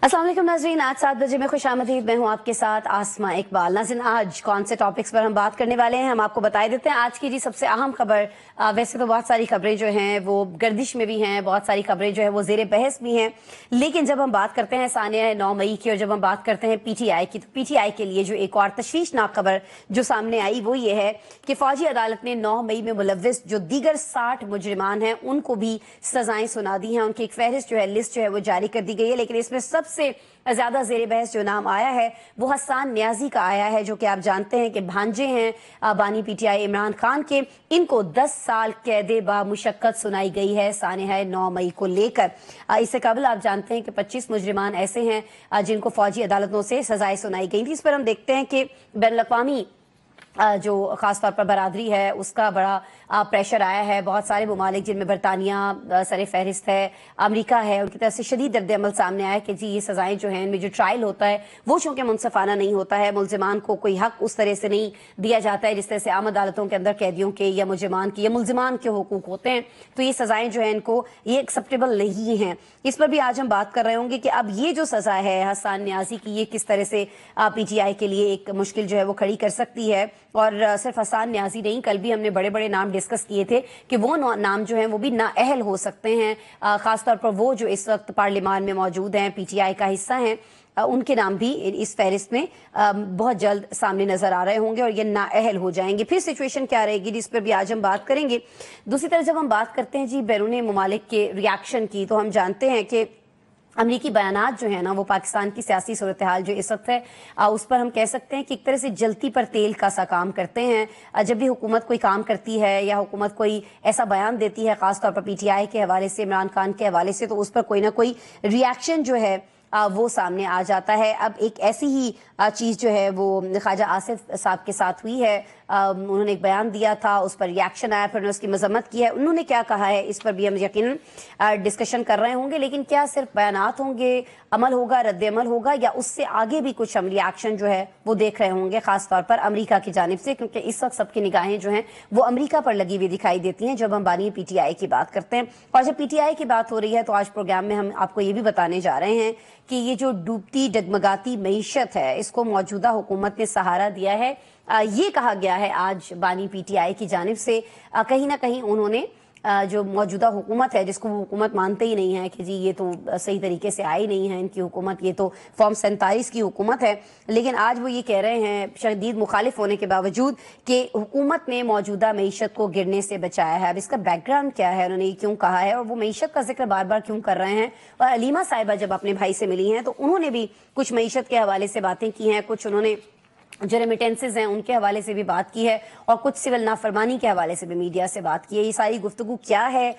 अस्सलाम वालेकुम नाज़रीन, आज 7 बजे में खुशामदीद। मैं हूँ आपके साथ आसमा इकबाल। नाज़रीन, आज कौन से टॉपिक्स पर हम बात करने वाले हैं, हम आपको बताए देते हैं। आज की जी सबसे अहम खबर, वैसे तो बहुत सारी खबरें जो हैं वो गर्दिश में भी हैं, बहुत सारी खबरें जो है वो ज़ेरे बहस भी हैं, लेकिन जब हम बात करते हैं सानिया 9 मई की और जब हम बात करते हैं पीटीआई की, तो पीटीआई के लिए जो एक और तशवीशनाक खबर जो सामने आई वो ये है कि फौजी अदालत ने 9 मई में मुलव्विस जो दीगर 60 मुजरिमान हैं उनको भी सजाएं सुना दी हैं। उनकी एक फहरिस्त जो है, लिस्ट जो है वो जारी कर दी गई है, लेकिन इसमें सबसे ज्यादा जेर बहस जो नाम आया है वो हसन न्याजी का आया है, जो कि आप जानते हैं कि भांजे हैं बानी पीटीआई इमरान खान के। इनको 10 साल कैद बा मुशक्कत सुनाई गई है सानिया 9 मई को लेकर। इससे कबल आप जानते हैं कि 25 मुजरिमान ऐसे हैं जिनको फौजी अदालतों से सजाएं सुनाई गई थी। इस पर हम देखते हैं कि बैनुल-अक़वामी जो खासतौर पर बरादरी है उसका बड़ा प्रेशर आया है। बहुत सारे ममालिक जिनमें बरतानिया सर फहरिस्त है, अमेरिका है, उनकी तरफ से शदीद रद्द अमल सामने आया कि जी ये सजाएं जो हैं, इनमें जो ट्रायल होता है वो चूंकि मुनसफाना नहीं होता है, मुलजिमान को कोई हक उस तरह से नहीं दिया जाता है जिस तरह से आम अदालतों के अंदर कैदियों के या मुजरिमान के या मुलजिमान के हुकूक होते हैं, तो ये सजाएं जो हैं इनको ये एक्सेप्टेबल नहीं हैं। इस पर भी आज हम बात कर रहे होंगे कि अब ये जो सजा है हसन न्याजी की, ये किस तरह से पीटीआई के लिए एक मुश्किल जो है वो खड़ी कर सकती है। और सिर्फ हसन न्याजी नहीं, कल भी हमने बड़े बड़े नाम डिस्कस किए थे कि वो नाम जो हैं वो भी नाअहल हो सकते हैं, खासतौर पर वो जो इस वक्त पार्लियामान में मौजूद हैं, पीटीआई का हिस्सा हैं, उनके नाम भी इस फहरिस्त में बहुत जल्द सामने नजर आ रहे होंगे और ये नाअहल हो जाएंगे। फिर सिचुएशन क्या रहेगी जिस पर भी आज हम बात करेंगे। दूसरी तरफ जब हम बात करते हैं जी बैरून ममालिक के रिएक्शन की, तो हम जानते हैं कि अमरीकी बयानात जो है ना वो पाकिस्तान की सियासी सूरत हाल जो इस वक्त है उस पर हम कह सकते हैं कि एक तरह से जलती पर तेल का सा काम करते हैं। जब भी हुकूमत कोई काम करती है या हुकूमत कोई ऐसा बयान देती है, खासतौर पर पीटीआई के हवाले से, इमरान खान के हवाले से, तो उस पर कोई ना कोई रिएक्शन जो है वो सामने आ जाता है। अब एक ऐसी ही चीज़ जो है वो ख्वाजा आसिफ साहब के साथ हुई है। उन्होंने एक बयान दिया था, उस पर रिएक्शन आया, फिर उन्होंने उसकी मजम्मत की है। उन्होंने क्या कहा है इस पर भी हम यकीनन डिस्कशन कर रहे होंगे, लेकिन क्या सिर्फ बयानात होंगे, अमल होगा, रद्द अमल होगा, या उससे आगे भी कुछ अमली एक्शन जो है वो देख रहे होंगे, खासतौर पर अमरीका की जानिब से, क्योंकि इस वक्त सबकी निगाहें जो हैं वो अमरीका पर लगी हुई दिखाई देती हैं जब हम बानी पीटीआई की बात करते हैं। और जब पीटीआई की बात हो रही है तो आज प्रोग्राम में हम आपको ये भी बताने जा रहे हैं कि ये जो डूबती डगमगाती मईशत है इसको मौजूदा हुकूमत ने सहारा दिया है। ये कहा गया है आज बानी पीटीआई की जानिब से। कहीं ना कहीं उन्होंने जो मौजूदा हुकूमत है, जिसको वो हुकूमत मानते ही नहीं है कि जी ये तो सही तरीके से आई नहीं है इनकी हुकूमत, ये तो फॉर्म 47 की हुकूमत है, लेकिन आज वो ये कह रहे हैं शदीद मुखालिफ होने के बावजूद कि हुकूमत ने मौजूदा मईशत को गिरने से बचाया है। अब इसका बैकग्राउंड क्या है, उन्होंने ये क्यों कहा है और वो मईशत का जिक्र बार बार क्यों कर रहे हैं। और अलीमा साहिबा जब अपने भाई से मिली हैं तो उन्होंने भी कुछ मईशत के हवाले से बातें की हैं, कुछ उन्होंने जो रेमिटेंसेज हैं उनके हवाले से भी बात की है और कुछ सिविल नाफरमानी के हवाले से भी मीडिया से बात की है। ये सारी गुफ्तगू क्या है,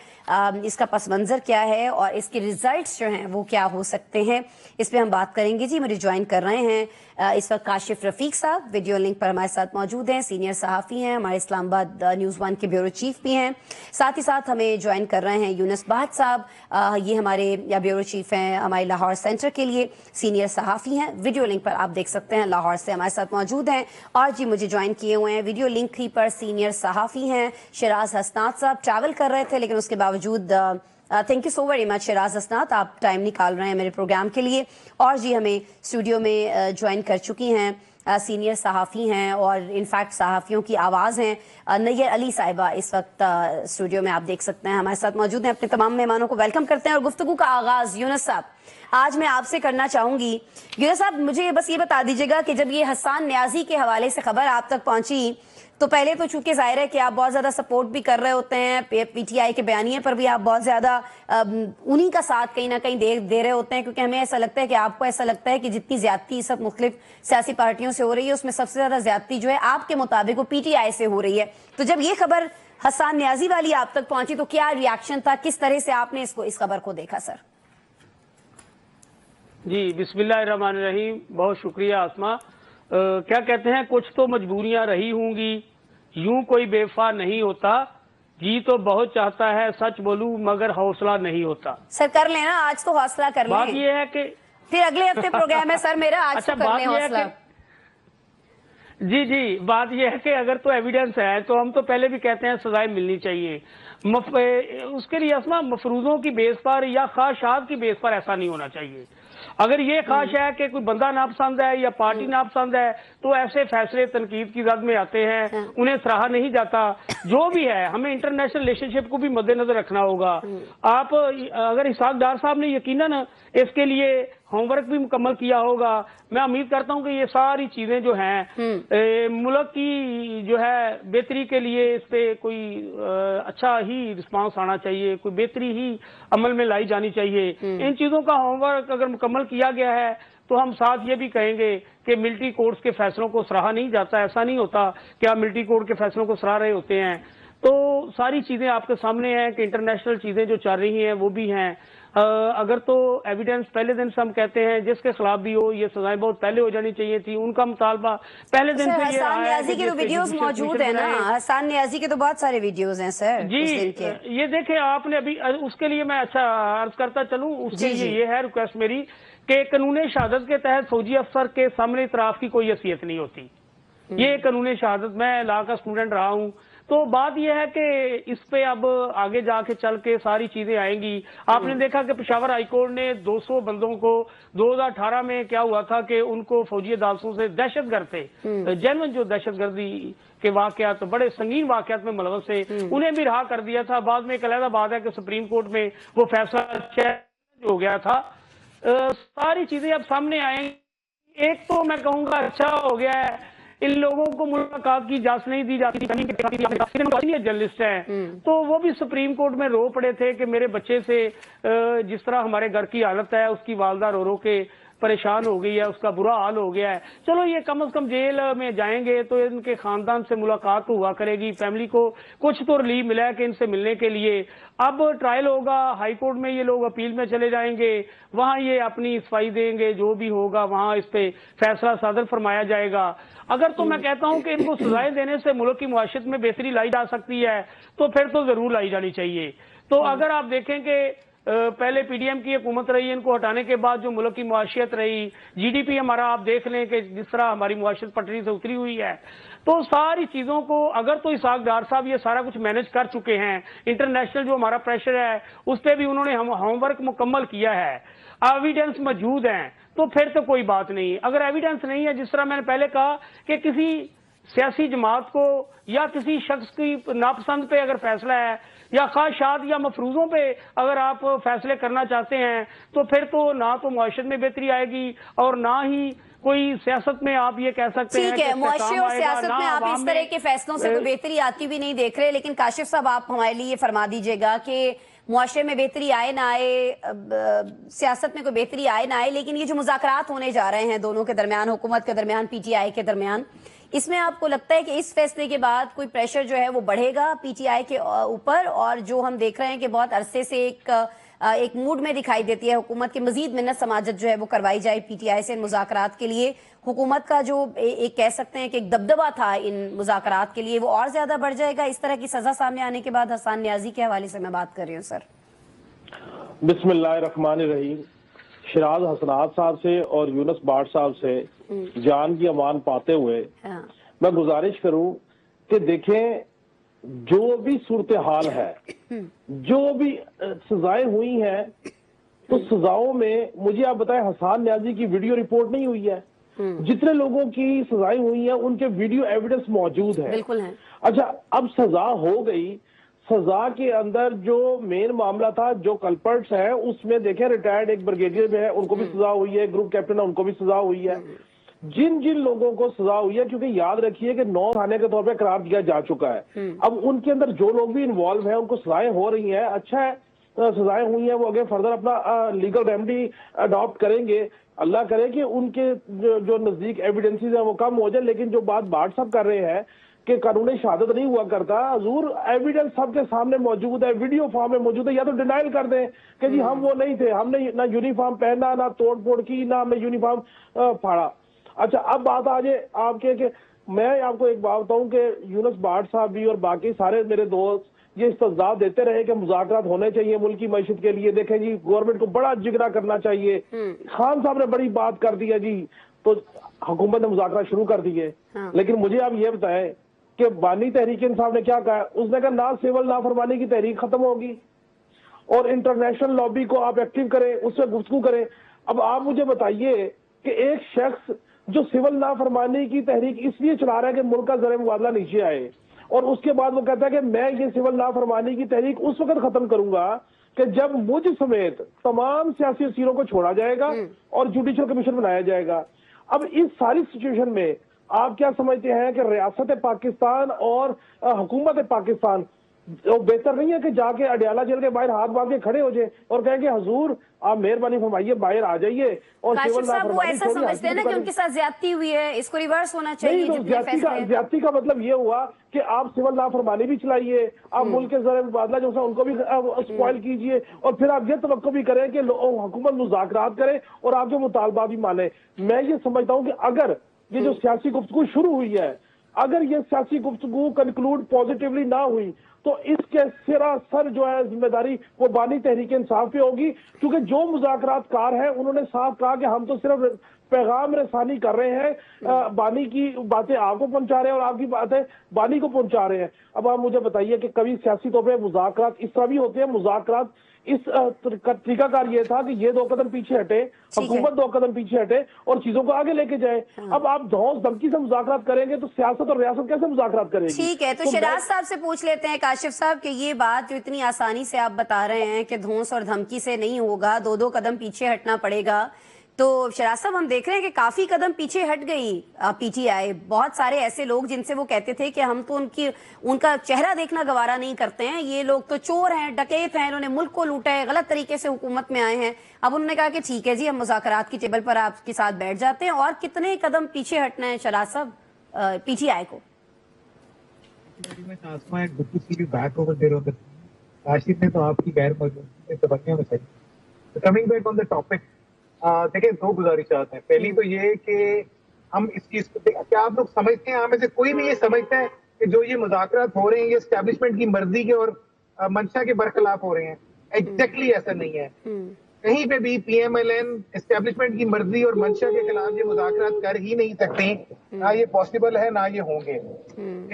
इसका पस मंजर क्या है और इसके रिजल्ट्स जो हैं वो क्या हो सकते हैं, इस पर हम बात करेंगे। जी मुझे ज्वाइन कर रहे हैं इस वक्त काशिफ रफीक साहब, वीडियो लिंक पर हमारे साथ मौजूद हैं, सीनियर सहाफ़ी हैं, हमारे इस्लामाबाद न्यूज़ 1 के ब्यूरो चीफ भी हैं। साथ ही साथ हमें ज्वाइन कर रहे हैं यूनुस बहत साहब, ये हमारे ब्यूरो चीफ हैं हमारे लाहौर सेंटर के लिए, सीनियर सहाफ़ी हैं, वीडियो लिंक पर आप देख सकते हैं, लाहौर से हमारे साथ मौजूद हैं। और जी मुझे ज्वाइन किए हुए हैं वीडियो लिंक ही पर सीनियर सहाफ़ी हैं शिराज हसनात साहब। ट्रैवल कर रहे थे लेकिन उसके बावजूद thank you so very much Shiraz Hasnat, आप टाइम निकाल रहे हैं मेरे प्रोग्राम के लिए। और जी हमें स्टूडियो में ज्वाइन कर चुकी हैं सीनियर सहाफ़ी हैं और इनफैक्ट सहाफ़ियों की आवाज़ हैं नैयर अली साहिबा, इस वक्त स्टूडियो में आप देख सकते हैं हमारे साथ मौजूद हैं। अपने तमाम मेहमानों को वेलकम करते हैं और गुफ्तगू का आगाज़ यूनुस साहब आज मैं आपसे करना चाहूंगी। यूनुस साहब मुझे बस ये बता दीजिएगा कि जब ये हसन न्याजी के हवाले से खबर आप तक पहुंची तो पहले तो चूंकि जाहिर है कि आप बहुत ज्यादा सपोर्ट भी कर रहे होते हैं, पीटीआई के बयानिए पर भी आप बहुत ज्यादा उन्हीं का साथ कहीं ना कहीं दे रहे होते हैं, क्योंकि हमें ऐसा लगता है कि आपको ऐसा लगता है कि जितनी ज्यादती सब मुख्तलिफ सियासी पार्टियों से हो रही है उसमें सबसे ज्यादा ज्यादती जो है आपके मुताबिक वो पीटीआई से हो रही है। तो जब ये खबर हसन न्याजी वाली आप तक पहुंची तो क्या रिएक्शन था, किस तरह से आपने इस खबर को देखा सर? जी बिस्मिल्लाहिर्रहमानिर्रहीम, बहुत शुक्रिया आसमा। क्या कहते हैं, कुछ तो मजबूरियां रही होंगी, यूं कोई बेवफा नहीं होता, जी तो बहुत चाहता है सच बोलूं मगर हौसला नहीं होता। सर कर लेना, आज तो हौसला कर लें। बात यह है कि फिर अगले हफ्ते प्रोग्राम है सर मेरा, आज अच्छा, तो कर लें हौसला। जी बात यह है कि अगर तो एविडेंस है तो हम तो पहले भी कहते हैं सजाएं मिलनी चाहिए। उसके लिए असमा मफरूजों की बेस पर या ख्वाहिशात की बेस पर ऐसा नहीं होना चाहिए। اگر یہ خواہش ہے کہ کوئی بندہ ناپسند ہے یا پارٹی ناپسند ہے تو ایسے فیصلے تنقید کی زد میں آتے ہیں، انہیں سراہا نہیں جاتا۔ جو بھی ہے ہمیں انٹرنیشنل ریلیشن شپ کو بھی مد نظر رکھنا ہوگا۔ آپ اگر اسحاق ڈار صاحب نے یقیناً اس کے لیے ہوم ورک بھی مکمل کیا ہوگا، میں امید کرتا ہوں کہ یہ ساری چیزیں جو ہیں ملک کی جو ہے بہتری کے لیے اس پہ کوئی اچھا ہی رسپانس آنا چاہیے، کوئی بہتری ہی عمل میں لائی جانی چاہیے۔ ان چیزوں کا ہوم ورک اگر مکمل کیا گیا ہے تو ہم ساتھ یہ بھی کہیں گے کہ ملٹری کورٹس کے فیصلوں کو سراہا نہیں جاتا، ایسا نہیں ہوتا کہ آپ ملٹری کورٹ کے فیصلوں کو سراہ رہے ہوتے ہیں۔ تو ساری چیزیں آپ کے سامنے ہیں کہ انٹرنیشنل چیزیں جو چل رہی ہیں وہ بھی ہیں۔ اگر تو ایویڈنس پہلے دن سے ہم کہتے ہیں جس کے خلاف بھی ہو یہ سزائیں بہت پہلے ہو جانی چاہیے تھی، ان کا مطالبہ پہلے دن سے یہ حسان رہا ہے نیازی کہ کے تو ویڈیوز موجود ہیں نا، حسان نیازی کے تو بہت سارے ویڈیوز ہیں سر جی اس دن کے۔ یہ دیکھیں آپ نے ابھی اس کے لیے میں اچھا عرض کرتا چلوں، اس کے لیے یہ ہے ریکویسٹ میری کہ قانون شہادت کے تحت فوجی افسر کے سامنے اعتراف کی کوئی حیثیت نہیں ہوتی۔ یہ قانون شہادت، میں لا کا اسٹوڈنٹ رہا ہوں، تو بات یہ ہے کہ اس پہ اب آگے جا کے چل کے ساری چیزیں آئیں گی۔ آپ نے دیکھا کہ پشاور ہائی کورٹ نے 200 بندوں کو 2018 میں کیا ہوا تھا کہ ان کو فوجی عدالتوں سے دہشت گرد تھے، جنون جو دہشت گردی کے واقعات بڑے سنگین واقعات میں ملوث تھے، انہیں بھی رہا کر دیا تھا۔ بعد میں ایک علیحدہ بات ہے کہ سپریم کورٹ میں وہ فیصلہ چیلنج ہو گیا تھا۔ ساری چیزیں اب سامنے آئیں۔ ایک تو میں کہوں گا اچھا ہو گیا ہے، ان لوگوں کو ملاقات کی اجازت نہیں دی جاتی، جرنلسٹ ہیں تو وہ بھی سپریم کورٹ میں رو پڑے تھے کہ میرے بچے سے جس طرح ہمارے گھر کی حالت ہے، اس کی والدہ رو رو کے پریشان ہو گئی ہے، اس کا برا حال ہو گیا ہے، چلو یہ کم از کم جیل میں جائیں گے تو ان کے خاندان سے ملاقات ہوا کرے گی، فیملی کو کچھ تو ریلیف ملا ہے کہ ان سے ملنے کے لیے۔ اب ٹرائل ہوگا ہائی کورٹ میں، یہ لوگ اپیل میں چلے جائیں گے، وہاں یہ اپنی صفائی دیں گے، جو بھی ہوگا وہاں اس پہ فیصلہ صادر فرمایا جائے گا۔ اگر تو میں کہتا ہوں کہ ان کو سزائیں دینے سے ملک کی معاشرت میں بہتری لائی جا سکتی ہے تو پھر تو ضرور لائی جانی چاہیے۔ تو اگر آپ دیکھیں کہ پہلے پی ڈی ایم کی حکومت رہی، ان کو ہٹانے کے بعد جو ملک کی معاشیت رہی، جی ڈی پی ہمارا آپ دیکھ لیں کہ جس طرح ہماری معاشرت پٹری سے اتری ہوئی ہے، تو ساری چیزوں کو اگر تو اسحاق ڈار صاحب یہ سارا کچھ مینج کر چکے ہیں، انٹرنیشنل جو ہمارا پریشر ہے اس پہ بھی انہوں نے ہوم ورک مکمل کیا ہے، ایویڈنس موجود ہیں، تو پھر تو کوئی بات نہیں۔ اگر ایویڈنس نہیں ہے، جس طرح میں نے پہلے کہا کہ کسی سیاسی جماعت کو یا کسی شخص کی ناپسند پہ اگر فیصلہ ہے یا خواہشات یا مفروضوں پہ اگر آپ فیصلے کرنا چاہتے ہیں تو پھر تو نہ تو معاشرت میں بہتری آئے گی اور نہ ہی کوئی سیاست میں آپ یہ کہہ سکتے ہیں ٹھیک ہے، معاشرے اور سیاست میں آپ اس طرح کے فیصلوں سے کوئی بہتری آتی بھی نہیں دیکھ رہے، لیکن کاشف صاحب آپ ہمارے لیے یہ فرما دیجئے گا کہ معاشرے میں بہتری آئے نہ آئے، سیاست میں کوئی بہتری آئے نہ آئے، لیکن یہ جو مذاکرات ہونے جا رہے ہیں دونوں کے درمیان، حکومت کے درمیان، پی ٹی آئی کے درمیان، اس میں آپ کو لگتا ہے کہ اس فیصلے کے بعد کوئی پریشر جو ہے وہ بڑھے گا پی ٹی آئی کے اوپر؟ اور جو ہم دیکھ رہے ہیں کہ بہت عرصے سے ایک موڈ میں دکھائی دیتی ہے حکومت کی مزید منت سماجت جو ہے وہ کروائی جائے پی ٹی آئی سے ان مذاکرات کے لیے، حکومت کا جو ایک کہہ سکتے ہیں کہ ایک دبدبہ تھا ان مذاکرات کے لیے وہ اور زیادہ بڑھ جائے گا اس طرح کی سزا سامنے آنے کے بعد؟ حسان نیازی کے حوالے سے میں بات کر رہی ہوں سر۔ بسم اللہ الرحمن الرحیم۔ شراز حسنات صاحب سے اور یونس باٹ صاحب سے جان کی امان پاتے ہوئے میں گزارش کروں کہ دیکھیں جو بھی صورتحال ہے، جو بھی سزائیں ہوئی ہیں، تو سزاؤں میں مجھے آپ بتائیں حسان نیازی کی ویڈیو رپورٹ نہیں ہوئی ہے، جتنے لوگوں کی سزائیں ہوئی ہیں ان کے ویڈیو ایویڈنس موجود ہے۔ بالکل ہے۔ اچھا اب سزا ہو گئی، سزا کے اندر جو مین معاملہ تھا، جو کلپرٹس ہیں اس میں دیکھیں ریٹائرڈ ایک بریگیڈیئر میں ہے، ان کو بھی سزا ہوئی ہے، گروپ کیپٹن ہے ان کو بھی سزا ہوئی ہے، جن لوگوں کو سزا ہوئی ہے، کیونکہ یاد رکھیے کہ 9 تھانے کے طور پہ قرار دیا جا چکا ہے، اب ان کے اندر جو لوگ بھی انوالو ہیں ان کو سزائیں ہو رہی ہیں، اچھا ہے سزائیں ہوئی ہیں، وہ آگے فردر اپنا لیگل ریمیڈی اڈاپٹ کریں گے، اللہ کرے کہ ان کے جو نزدیک ایویڈنسز ہیں وہ کم ہو جائیں۔ لیکن جو بات بھاٹ صاحب کر رہے ہیں کہ قانون شہادت نہیں ہوا کرتا، حضور ایویڈنس سب کے سامنے موجود ہے، ویڈیو فارم میں موجود ہے، یا تو ڈینائل کر دیں کہ جی ہم وہ نہیں تھے، ہم نے نہ یونیفارم پہنا، نہ توڑ پھوڑ کی، نہ ہم نے یونیفارم پھاڑا۔ اچھا اب بات آ جائے آپ کے کہ میں آپ کو ایک بات بتاؤں کہ یونس بھاٹ صاحب بھی اور باقی سارے میرے دوست یہ استضاف دیتے رہے کہ مذاکرات ہونے چاہیے ملک کی معیشت کے لیے، دیکھیں جی گورنمنٹ کو بڑا جگرا کرنا چاہیے، خان صاحب نے بڑی بات کر دی ہے جی، تو حکومت نے مذاکرات شروع کر دیے، لیکن مجھے آپ یہ بتائیں کہ بانی تحریک انصاف نے کیا کہا؟ اس نے کہا نہ سول نافرمانی کی تحریک ختم ہوگی اور انٹرنیشنل لابی کو آپ ایکٹیو کریں، اس سے گفتگو کریں۔ अब आप मुझे बताइए कि एक शख्स जो सिविल नाफरमानी की तहरीक इसलिए चला रहा है कि मुल्क का ज़र मुबादला नीचे आए, और उसके बाद वो कहता है कि मैं ये सिविल नाफरमानी की तहरीक उस वक्त खत्म करूंगा कि जब मुझ समेत तमाम सियासी असीरों को छोड़ा जाएगा और जुडिशल कमीशन बनाया जाएगा। अब इस सारी सिचुएशन में आप क्या समझते हैं कि रियासत पाकिस्तान और हुकूमत पाकिस्तान बेहतर नहीं है कि जाके अडयाला जेल के बाहर हाथ बांध के खड़े हो जाए और कहें कि हुजूर आप मेहरबानी फरमाइए, बाहर आ जाइए और काशिफ साहब वो ऐसा समझते हैं ना कि उनके साथ ज्यादती हुई है, इसको रिवर्स होना चाहिए। नहीं, तो ज्यादती का मतलब ये हुआ कि आप सिविल नाफरमानी भी चलाइए, आप मुल्क के ज़र मुबादला जो है उनको भी स्पॉइल कीजिए, और फिर आप ये तवक्को भी करें कि हुकूमत मुज़ाकरात करे और आपके मुतालबा भी माने। मैं ये समझता हूँ कि अगर ये जो सियासी गुफ्तगू शुरू हुई है, अगर ये सियासी गुफ्तगू कंक्लूड पॉजिटिवली ना हुई तो इसके सरासर जो है जिम्मेदारी वो बानी तहरीक इंसाफ पे होगी, क्योंकि जो मुज़ाकरात कार है उन्होंने साफ कहा कि हम तो सिर्फ पैगाम रसानी कर रहे हैं, बानी की बातें आपको पहुंचा रहे हैं और आपकी बातें बानी को पहुंचा रहे हैं। अब आप मुझे बताइए कि कभी सियासी तौर पर मुज़ाकरात इस तरह भी होते हैं, मुज़ाकरात इस तरीकाकार ये था कि ये 2 कदम पीछे हटे, हुकूमत 2 कदम पीछे हटे और चीजों को आगे लेके जाए। अब आप धौंस धमकी से मुज़ाकरात करेंगे तो सियासत और रियासत कैसे मुज़ाकरात करेगी? ठीक है, तो शहराज साहब से पूछ लेते हैं काशिफ साहब कि ये बात जो इतनी आसानी से आप बता रहे हैं कि धौंस और धमकी से नहीं होगा, 2-2 कदम पीछे हटना पड़ेगा, तो शहराज साहब हम देख रहे हैं कि काफी कदम पीछे हट गई पीटीआई। बहुत सारे ऐसे लोग जिनसे वो कहते थे कि हम तो उनका चेहरा देखना गवारा नहीं करते हैं, ये लोग तो चोर हैं, डकैत हैं, इन्होंने मुल्क को लूटा है, गलत तरीके से हुकूमत में आए हैं। अब उन्होंने कहा कि ठीक है जी, हम मुज़ाकरात की टेबल पर आपके साथ बैठ जाते हैं। और कितने कदम पीछे हटना है शहराज साहब पीटीआई को? काशिफ ने तो आपकी गैर मौजूदगी में तबक्कियों में सही। Coming back on the topic, देखिए 2 गुजारिशात हैं। पहली तो ये कि हम इस चीज को, क्या आप लोग समझते हैं, हमें से कोई भी ये समझता है कि जो ये मुज़ाकरात हो रहे हैं ये एस्टैब्लिशमेंट की मर्जी के और मंशा के बरखिलाफ हो रहे हैं? एग्जैक्टली ऐसा नहीं है। कहीं पे भी पीएमएलएन एस्टैब्लिशमेंट की मर्जी और मंशा के खिलाफ ये मुज़ाकरात कर ही नहीं सकते, ना ये पॉसिबल है ना ये होंगे।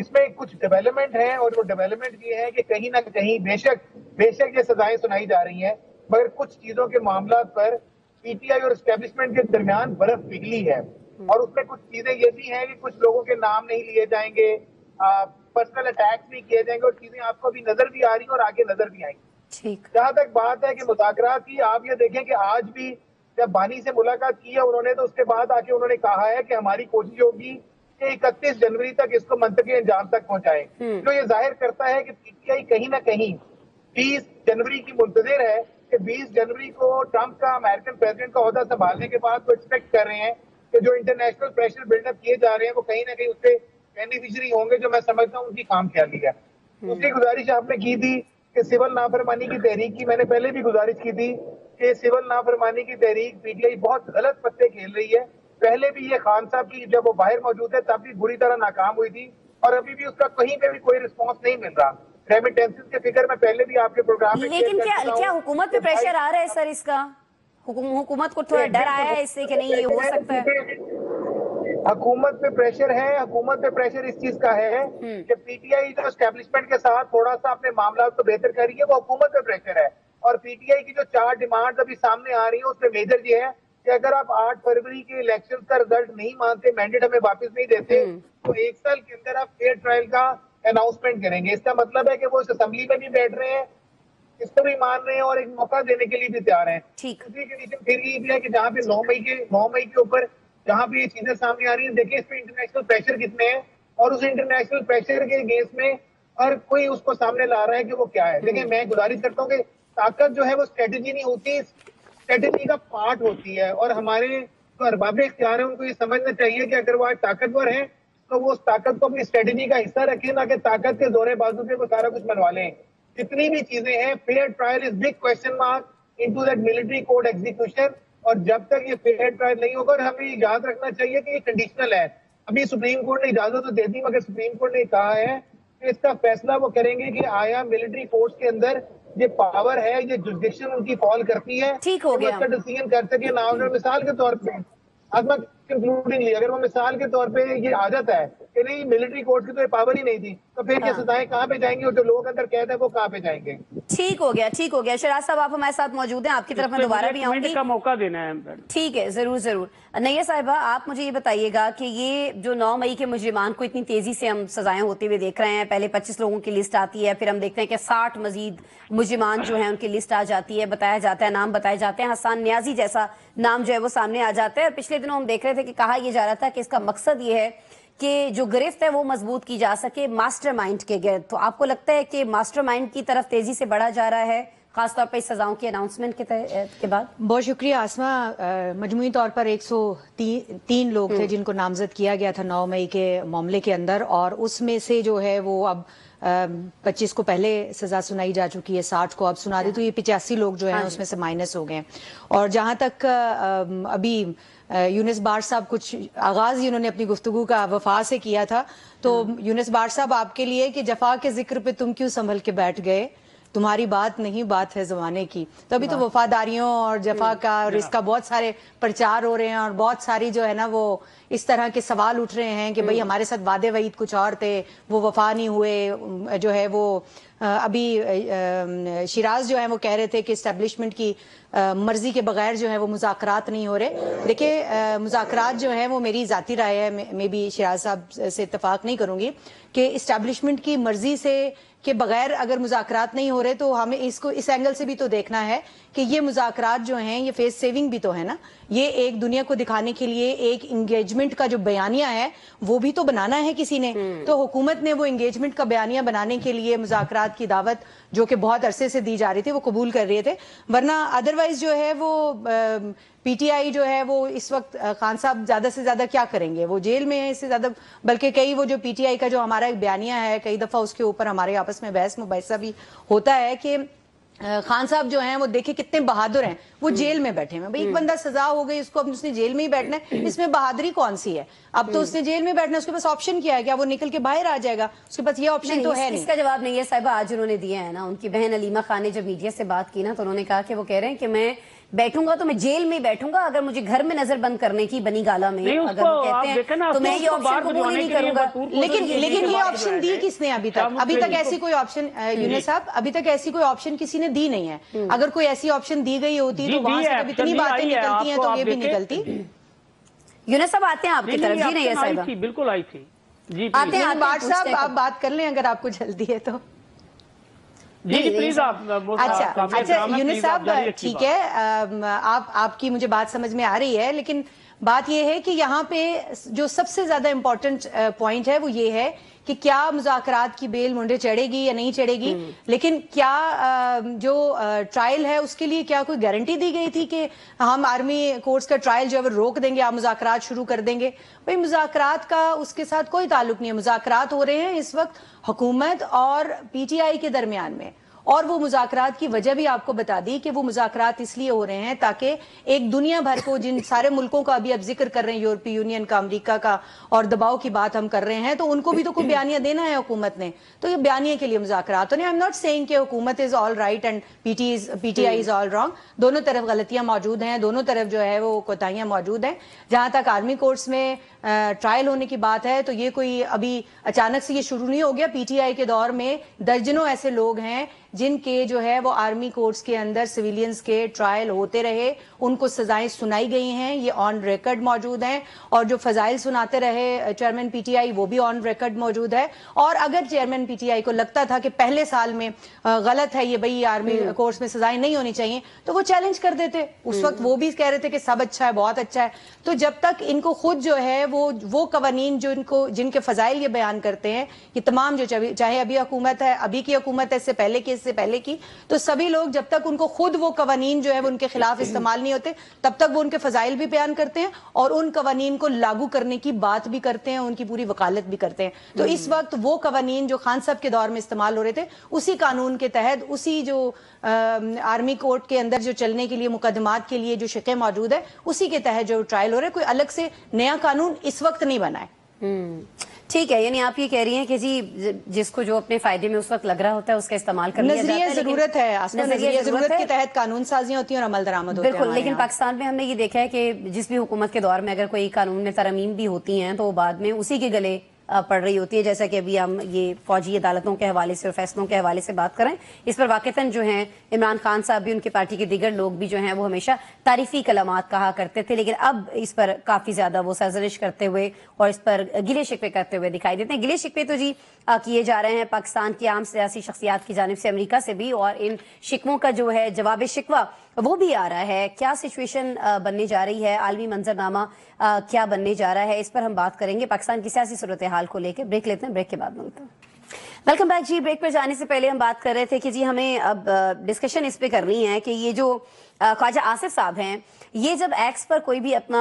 इसमें कुछ डेवलपमेंट है और वो डेवलपमेंट ये है कि कहीं ना कहीं बेशक ये सजाएं सुनाई जा रही हैं, मगर कुछ चीजों के मामला पर पीटीआई और एस्टैब्लिशमेंट के दरमियान बर्फ पिघली है। और उसमें कुछ चीजें ये भी हैं कि कुछ लोगों के नाम नहीं लिए जाएंगे, पर्सनल अटैक्स नहीं किए जाएंगे, और चीजें आपको भी नजर भी आ रही हैं और आगे नजर भी आएंगी। जहां तक बात है कि मुज़ाकरात की, आप ये देखें कि आज भी जब बानी से मुलाकात की है उन्होंने, तो उसके बाद आके उन्होंने कहा है कि हमारी कोशिश होगी कि 31 जनवरी तक इसको मंतकी अंजाम तक पहुंचाएं। जो ये जाहिर करता है कि पीटीआई कहीं ना कहीं 20 जनवरी की मुंतजिर है कि 20 जनवरी को ट्रंप का अमेरिकन प्रेसिडेंट का ओहदा संभालने के बाद वो एक्सपेक्ट कर रहे हैं कि जो इंटरनेशनल प्रेशर बिल्डअप किए जा रहे हैं वो कहीं ना कहीं उससे बेनिफिशियरी होंगे, जो मैं समझता हूँ उनकी काम ख्याली है। दूसरी गुजारिश आपने की थी कि सिविल नाफरमानी की तहरीक की, मैंने पहले भी गुजारिश की थी कि सिविल नाफरमानी की तहरीक पीटीआई बहुत गलत पत्ते खेल रही है। पहले भी ये खान साहब की जब वो बाहर मौजूद है तब भी बुरी तरह नाकाम हुई थी, और अभी भी उसका कहीं पे भी कोई रिस्पॉन्स नहीं मिल रहा। रेमिटेंसेस के फिगर में पहले भी आपके प्रोग्राम में, लेकिन क्या हुकूमत पे प्रेशर आ रहा है सर? इसका हुकूमत को थोड़ा डर आया है इससे कि नहीं ये हो सकता है? हुकूमत पे प्रेशर है। हुकूमत पे प्रेशर इस चीज का है कि पीटीआई जो एस्टैब्लिशमेंट के साथ थोड़ा सा अपने मामला को बेहतर कर रही है, वो हुकूमत पे प्रेशर है। और पीटीआई की जो 4 डिमांड अभी सामने आ रही है उसमें मेजर ये है कि अगर आप 8 फरवरी के इलेक्शन का रिजल्ट नहीं मानते, मैंडेट हमें वापस नहीं देते, तो 1 साल के अंदर आप फेयर ट्रायल का अनाउंसमेंट करेंगे। इसका मतलब है कि वो इस असेंबली में भी बैठ रहे हैं, इसको भी मान रहे हैं और एक मौका देने के लिए भी तैयार हैं। दूसरी कंडीशन फिर ये भी है कि जहाँ पे 9 मई के ऊपर जहाँ पे ये चीजें सामने आ रही है, देखिए इस पे इंटरनेशनल प्रेशर कितने हैं, और उस इंटरनेशनल प्रेशर के अगेंस्ट में हर कोई उसको सामने ला रहा है कि वो क्या है। देखिए मैं गुजारिश करता हूँ कि ताकत जो है वो स्ट्रेटेजी नहीं होती, स्ट्रेटेजी का पार्ट होती है, और हमारे जो अरबाब इख्तियार है उनको ये समझना चाहिए कि अगर वो आज ताकतवर है तो वो उस ताकत को अपनी स्ट्रेटेजी का हिस्सा रखें, ना कि ताकत के जोरे बाजू पे वो सारा कुछ मनवा लें। जितनी भी चीजें हैं, fair trial is big question mark into that military code execution, और जब तक ये फेयर ट्रायल नहीं होगा, और हमें याद रखना चाहिए कि ये कंडीशनल है। अभी सुप्रीम कोर्ट ने इजाजत तो दे दी, मगर सुप्रीम कोर्ट ने कहा है कि इसका फैसला वो करेंगे कि आया मिलिट्री कोर्ट्स के अंदर ये पावर है, ये जुरिडिक्शन उनकी फॉल करती है, ठीक हो गया, डिसीजन कर सके। ना मिसाल के तौर पर कंक्लूडिंग ली। अगर वो मिसाल के तौर पे ये आ जाता है कि नहीं मिलिट्री कोर्ट की तो ये पावर ही नहीं थी, तो फिर ये सजाएं कहाँ पे जाएंगी और जो लोग अंदर कैद है वो कहाँ पे जाएंगे? ठीक हो गया, ठीक हो गया। शराज साहब आप हमारे साथ मौजूद हैं, आपकी तरफ मैं दोबारा भी आऊंगी। का मौका देना है। ठीक है, जरूर जरूर। नैया साहिबा, आप मुझे ये बताइएगा कि ये जो 9 मई के मुजरिमान को इतनी तेजी से हम सजाएं होते हुए देख रहे हैं, पहले 25 लोगों की लिस्ट आती है, फिर हम देखते हैं कि 60 मजीद मुजरिमान जो हैं उनकी लिस्ट आ जाती है, बताया जाता है, नाम बताए जाते हैं, हसन न्याजी जैसा नाम जो है वो सामने आ जाता है। पिछले दिनों हम देख रहे थे कि कहा यह जा रहा था कि इसका मकसद ये है कि जो गिरफ्त है वो मजबूत की जा सके मास्टरमाइंड के गिर्द। तो आपको लगता है कि मास्टरमाइंड की तरफ तेजी से बढ़ा जा रहा है, खासतौर पर इस सजाओं की अनाउंसमेंट के बाद? बहुत शुक्रिया आसमा। मजमूई तौर पर 103 लोग थे जिनको नामजद किया गया था 9 मई के मामले के अंदर, और उसमें से जो है वो अब 25 को पहले सजा सुनाई जा चुकी है, 60 को अब सुना दी, तो ये 85 लोग जो हैं उसमें से माइनस हो गए। और जहां तक अभी यूनिस बार साहब कुछ आगाज ही उन्होंने अपनी गुफ्तगू का वफा से किया था, तो यूनिस बार साहब आपके लिए कि जफा के जिक्र पे तुम क्यों संभल के बैठ गए, तुम्हारी बात नहीं बात है जमाने की। तो अभी तो वफादारियों और जफा का और इसका बहुत सारे प्रचार हो रहे हैं, और बहुत सारी जो है ना वो इस तरह के सवाल उठ रहे हैं कि भाई हमारे साथ वादे वईद कुछ और थे, वो वफा नहीं हुए। जो है वो अभी शिराज जो है वो कह रहे थे कि इस्टेब्लिशमेंट की मर्जी के बगैर जो है वो मुज़ाकरात नहीं हो रहे। देखिए मुज़ाकरात जो है वो मेरी ज़ाती राय है, मैं भी शिराज साहब से इत्तफाक नहीं करूंगी कि इस्टेब्लिशमेंट की मर्जी से के बगैर अगर मुज़ाकरात नहीं हो रहे, तो हमें इसको इस एंगल से भी तो देखना है कि ये मुज़ाकरात जो हैं ये फेस सेविंग भी तो है ना। ये एक दुनिया को दिखाने के लिए एक इंगेजमेंट का जो बयानिया है वो भी तो बनाना है किसी ने। तो हुकूमत ने वो इंगेजमेंट का बयानिया बनाने के लिए मुज़ाकरात की दावत जो कि बहुत अरसे से दी जा रही थी वो कबूल कर रहे थे, वरना अदरवाइज जो है वो पीटीआई जो है वो इस वक्त खान साहब ज्यादा से ज्यादा क्या करेंगे, वो जेल में है इससे ज्यादा। बल्कि कई वो जो पीटीआई का जो हमारा एक बयानिया है, कई दफा उसके ऊपर हमारे आपस में बहस मुबाहिसा भी होता है कि खान साहब जो हैं वो देखे कितने बहादुर हैं, वो जेल में बैठे हैं। भाई एक बंदा सजा हो गई उसको, अब उसने जेल में ही बैठना है, इसमें बहादुरी कौन सी है? अब तो उसने जेल में बैठना है, उसके पास ऑप्शन क्या है? क्या वो निकल के बाहर आ जाएगा? उसके पास ये ऑप्शन तो है नहीं। इसका जवाब नहीं है साहिबा, आज उन्होंने दिया है ना। उनकी बहन अलीमा खान ने जब मीडिया से बात की ना, तो उन्होंने कहा कि वो कह रहे हैं कि मैं बैठूंगा तो मैं जेल में बैठूंगा, अगर मुझे घर में नजर बंद करने की बनी गाला में अगर वो कहते हैं तो मैं ये ऑप्शन कबूल ही नहीं करूंगा। लेकिन ये ऑप्शन दी किसने अभी तक? अभी तक ऐसी कोई ऑप्शन यूनिस साहब, अभी तक ऐसी कोई ऑप्शन किसी ने दी नहीं है। अगर कोई ऐसी ऑप्शन दी गई होती तो वहां से कभी इतनी बातें निकलती हैं तो ये भी निकलती। यूनिस साहब आते हैं आपकी तरफ। जी नहीं है साहिबा, बिल्कुल आई थी जी, आते हैं बात साहब, आप बात कर लें अगर आपको जल्दी है तो। जी प्लीज आप। अच्छा यूनिस साहब ठीक है, आपकी मुझे बात समझ में आ रही है, लेकिन बात यह है कि यहाँ पे जो सबसे ज्यादा इंपॉर्टेंट पॉइंट है वो ये है कि क्या मुज़ाकरात की बेल मुंडे चढ़ेगी या नहीं चढ़ेगी। लेकिन क्या जो ट्रायल है उसके लिए क्या कोई गारंटी दी गई थी कि हम आर्मी कोर्ट्स का ट्रायल जो है रोक देंगे, आप मुज़ाकरात शुरू कर देंगे? भाई मुज़ाकरात का उसके साथ कोई ताल्लुक नहीं है। मुज़ाकरात हो रहे हैं इस वक्त हुकूमत और पीटीआई के दरमियान में, और वो मुज़ाकरात की वजह भी आपको बता दी कि वो मुज़ाकरात इसलिए हो रहे हैं ताकि एक दुनिया भर को, जिन सारे मुल्कों का अभी अब जिक्र कर रहे हैं, यूरोपीय यूनियन का, अमेरिका का, और दबाव की बात हम कर रहे हैं, तो उनको भी तो कोई बयानिया देना है हुकूमत ने। तो ये बयानिया के लिए मुज़ाकरात होने। आई एम नॉट सेइंग कि हुकूमत is all right and PTI is all wrong. दोनों तरफ गलतियां मौजूद हैं, दोनों तरफ जो है वो कोताहियां मौजूद हैं। जहां तक आर्मी कोर्ट्स में ट्रायल होने की बात है तो ये कोई अभी अचानक से ये शुरू नहीं हो गया। पीटीआई के दौर में दर्जनों ऐसे लोग हैं जिनके जो है वो आर्मी कोर्ट्स के अंदर सिविलियंस के ट्रायल होते रहे, उनको सजाएं सुनाई गई हैं, ये ऑन रिकॉर्ड मौजूद हैं। और जो फजाइल सुनाते रहे चेयरमैन पीटीआई वो भी ऑन रिकॉर्ड मौजूद है। और अगर चेयरमैन पीटीआई को लगता था कि पहले साल में गलत है ये, भाई आर्मी कोर्ट्स में सजाएं नहीं होनी चाहिए, तो वो चैलेंज कर देते। उस वक्त वो भी कह रहे थे कि सब अच्छा है, बहुत अच्छा है। तो जब तक इनको खुद जो है वो कवानीन जो इनको, जिनके फजाइल ये बयान करते हैं, ये तमाम जो चाहे अभी हुकूमत है, अभी की हुकूमत है, इससे पहले की, तो सभी लोग जब तक उनको खुद वो कवानीन जो है वो उनके खिलाफ इस्तेमाल नहीं होते, तब तक वो उनके फजाइल भी बयान करते हैं और उन कवानीन को लागू करने की बात भी करते हैं, उनकी पूरी वकालत भी करते हैं। तो इस वक्त वो कवानीन जो खान साहब के दौर में इस्तेमाल हो रहे थे, उसी कानून के तहत, उसी जो आर्मी कोर्ट के अंदर जो चलने के लिए मुकदमात के लिए जो शिक़े मौजूद है, उसी के तहत जो ट्रायल हो रहे, कोई अलग से नया कानून इस वक्त नहीं बना है। ठीक है, यानी आप ये कह रही हैं कि जी जिसको जो अपने फायदे में उस वक्त लग रहा होता है उसका इस्तेमाल कर लिया जाता है। नजरिया जरूरत है, आसमा नजरिया जरूरत के तहत कानून साजियां होती हैं और अमल दरामद होते हैं। बिल्कुल, लेकिन पाकिस्तान में हमने ये देखा है कि जिस भी हुकूमत के दौर में अगर कोई कानून में तरमीम भी होती हैं तो वो बाद में उसी के गले पड़ रही होती है। जैसा कि अभी हम ये फौजी अदालतों के हवाले से और फैसलों के हवाले से बात करें, इस पर वाक़तन जो हैं इमरान खान साहब भी, उनकी पार्टी के दीगर लोग भी जो हैं वो हमेशा तारीफी कलामात कहा करते थे, लेकिन अब इस पर काफ़ी ज़्यादा वो सरजरिश करते हुए और इस पर गिले शिकवे करते हुए दिखाई देते हैं। गिले शिकवे तो जी किए जा रहे हैं पाकिस्तान की आम सियासी शख्सियात की जानिब से अमेरिका से भी, और इन शिकवों का जो है जवाब शिकवा वो भी आ रहा है। क्या सिचुएशन बनने जा रही है, आलमी मंजरनामा क्या बनने जा रहा है, इस पर हम बात करेंगे पाकिस्तान की सियासी सूरत हाल को लेकर। ब्रेक लेते हैं, ब्रेक के बाद मिलते हैं। वेलकम बैक जी। ब्रेक पर जाने से पहले हम बात कर रहे थे कि जी हमें अब डिस्कशन इस पे करनी है कि ये जो ख्वाजा आसिफ साहब हैं, ये जब एक्स पर कोई भी अपना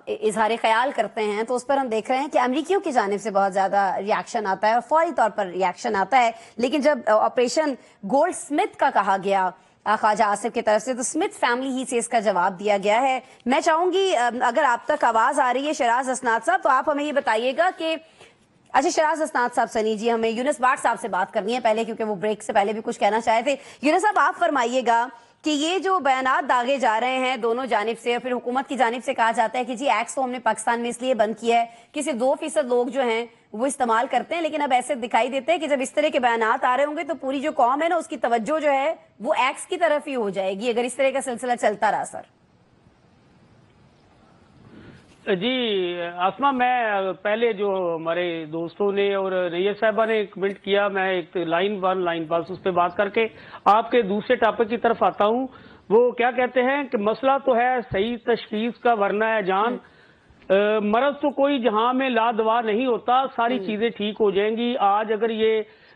इजहार ख्याल करते हैं तो उस पर हम देख रहे हैं कि अमरीकियों की जानिब से बहुत ज्यादा रिएक्शन आता है और फौरी तौर पर रिएक्शन आता है। लेकिन जब ऑपरेशन गोल्ड स्मिथ का कहा गया ख्वाजा आसिफ की तरफ से, तो स्मिथ फैमिली ही से इसका जवाब दिया गया है। मैं चाहूंगी अगर आप तक आवाज आ रही है शराज हसनात साहब, तो आप हमें ये बताइएगा कि अच्छा शराज हसनात साहब, सनी जी, हमें यूनुस बाट साहब से बात करनी है पहले, क्योंकि वो ब्रेक से पहले भी कुछ कहना चाहे थे। यूनुस साहब, आप फरमाइएगा कि ये जो बयानात दागे जा रहे हैं दोनों जानिब से, और फिर हुकूमत की जानिब से कहा जाता है कि जी एक्स तो हमने पाकिस्तान में इसलिए बंद किया है कि सिर्फ 2% लोग जो हैं वो इस्तेमाल करते हैं, लेकिन अब ऐसे दिखाई देते हैं कि जब इस तरह के बयानात आ रहे होंगे तो पूरी जो कौम है ना उसकी तवज्जो जो है वो एक्स की तरफ ही हो जाएगी, अगर इस तरह का सिलसिला चलता रहा। सर जी आसमा, मैं पहले जो हमारे दोस्तों ने और रैयत साहबा ने कमेंट किया, मैं एक लाइन वन लाइन बस उस पर बात करके आपके दूसरे टॉपिक की तरफ आता हूं। वो क्या कहते हैं कि मसला तो है सही तशखीस का, वरना है जान, मरज तो कोई जहां में ला दवा नहीं होता, सारी चीजें ठीक हो जाएंगी। आज अगर ये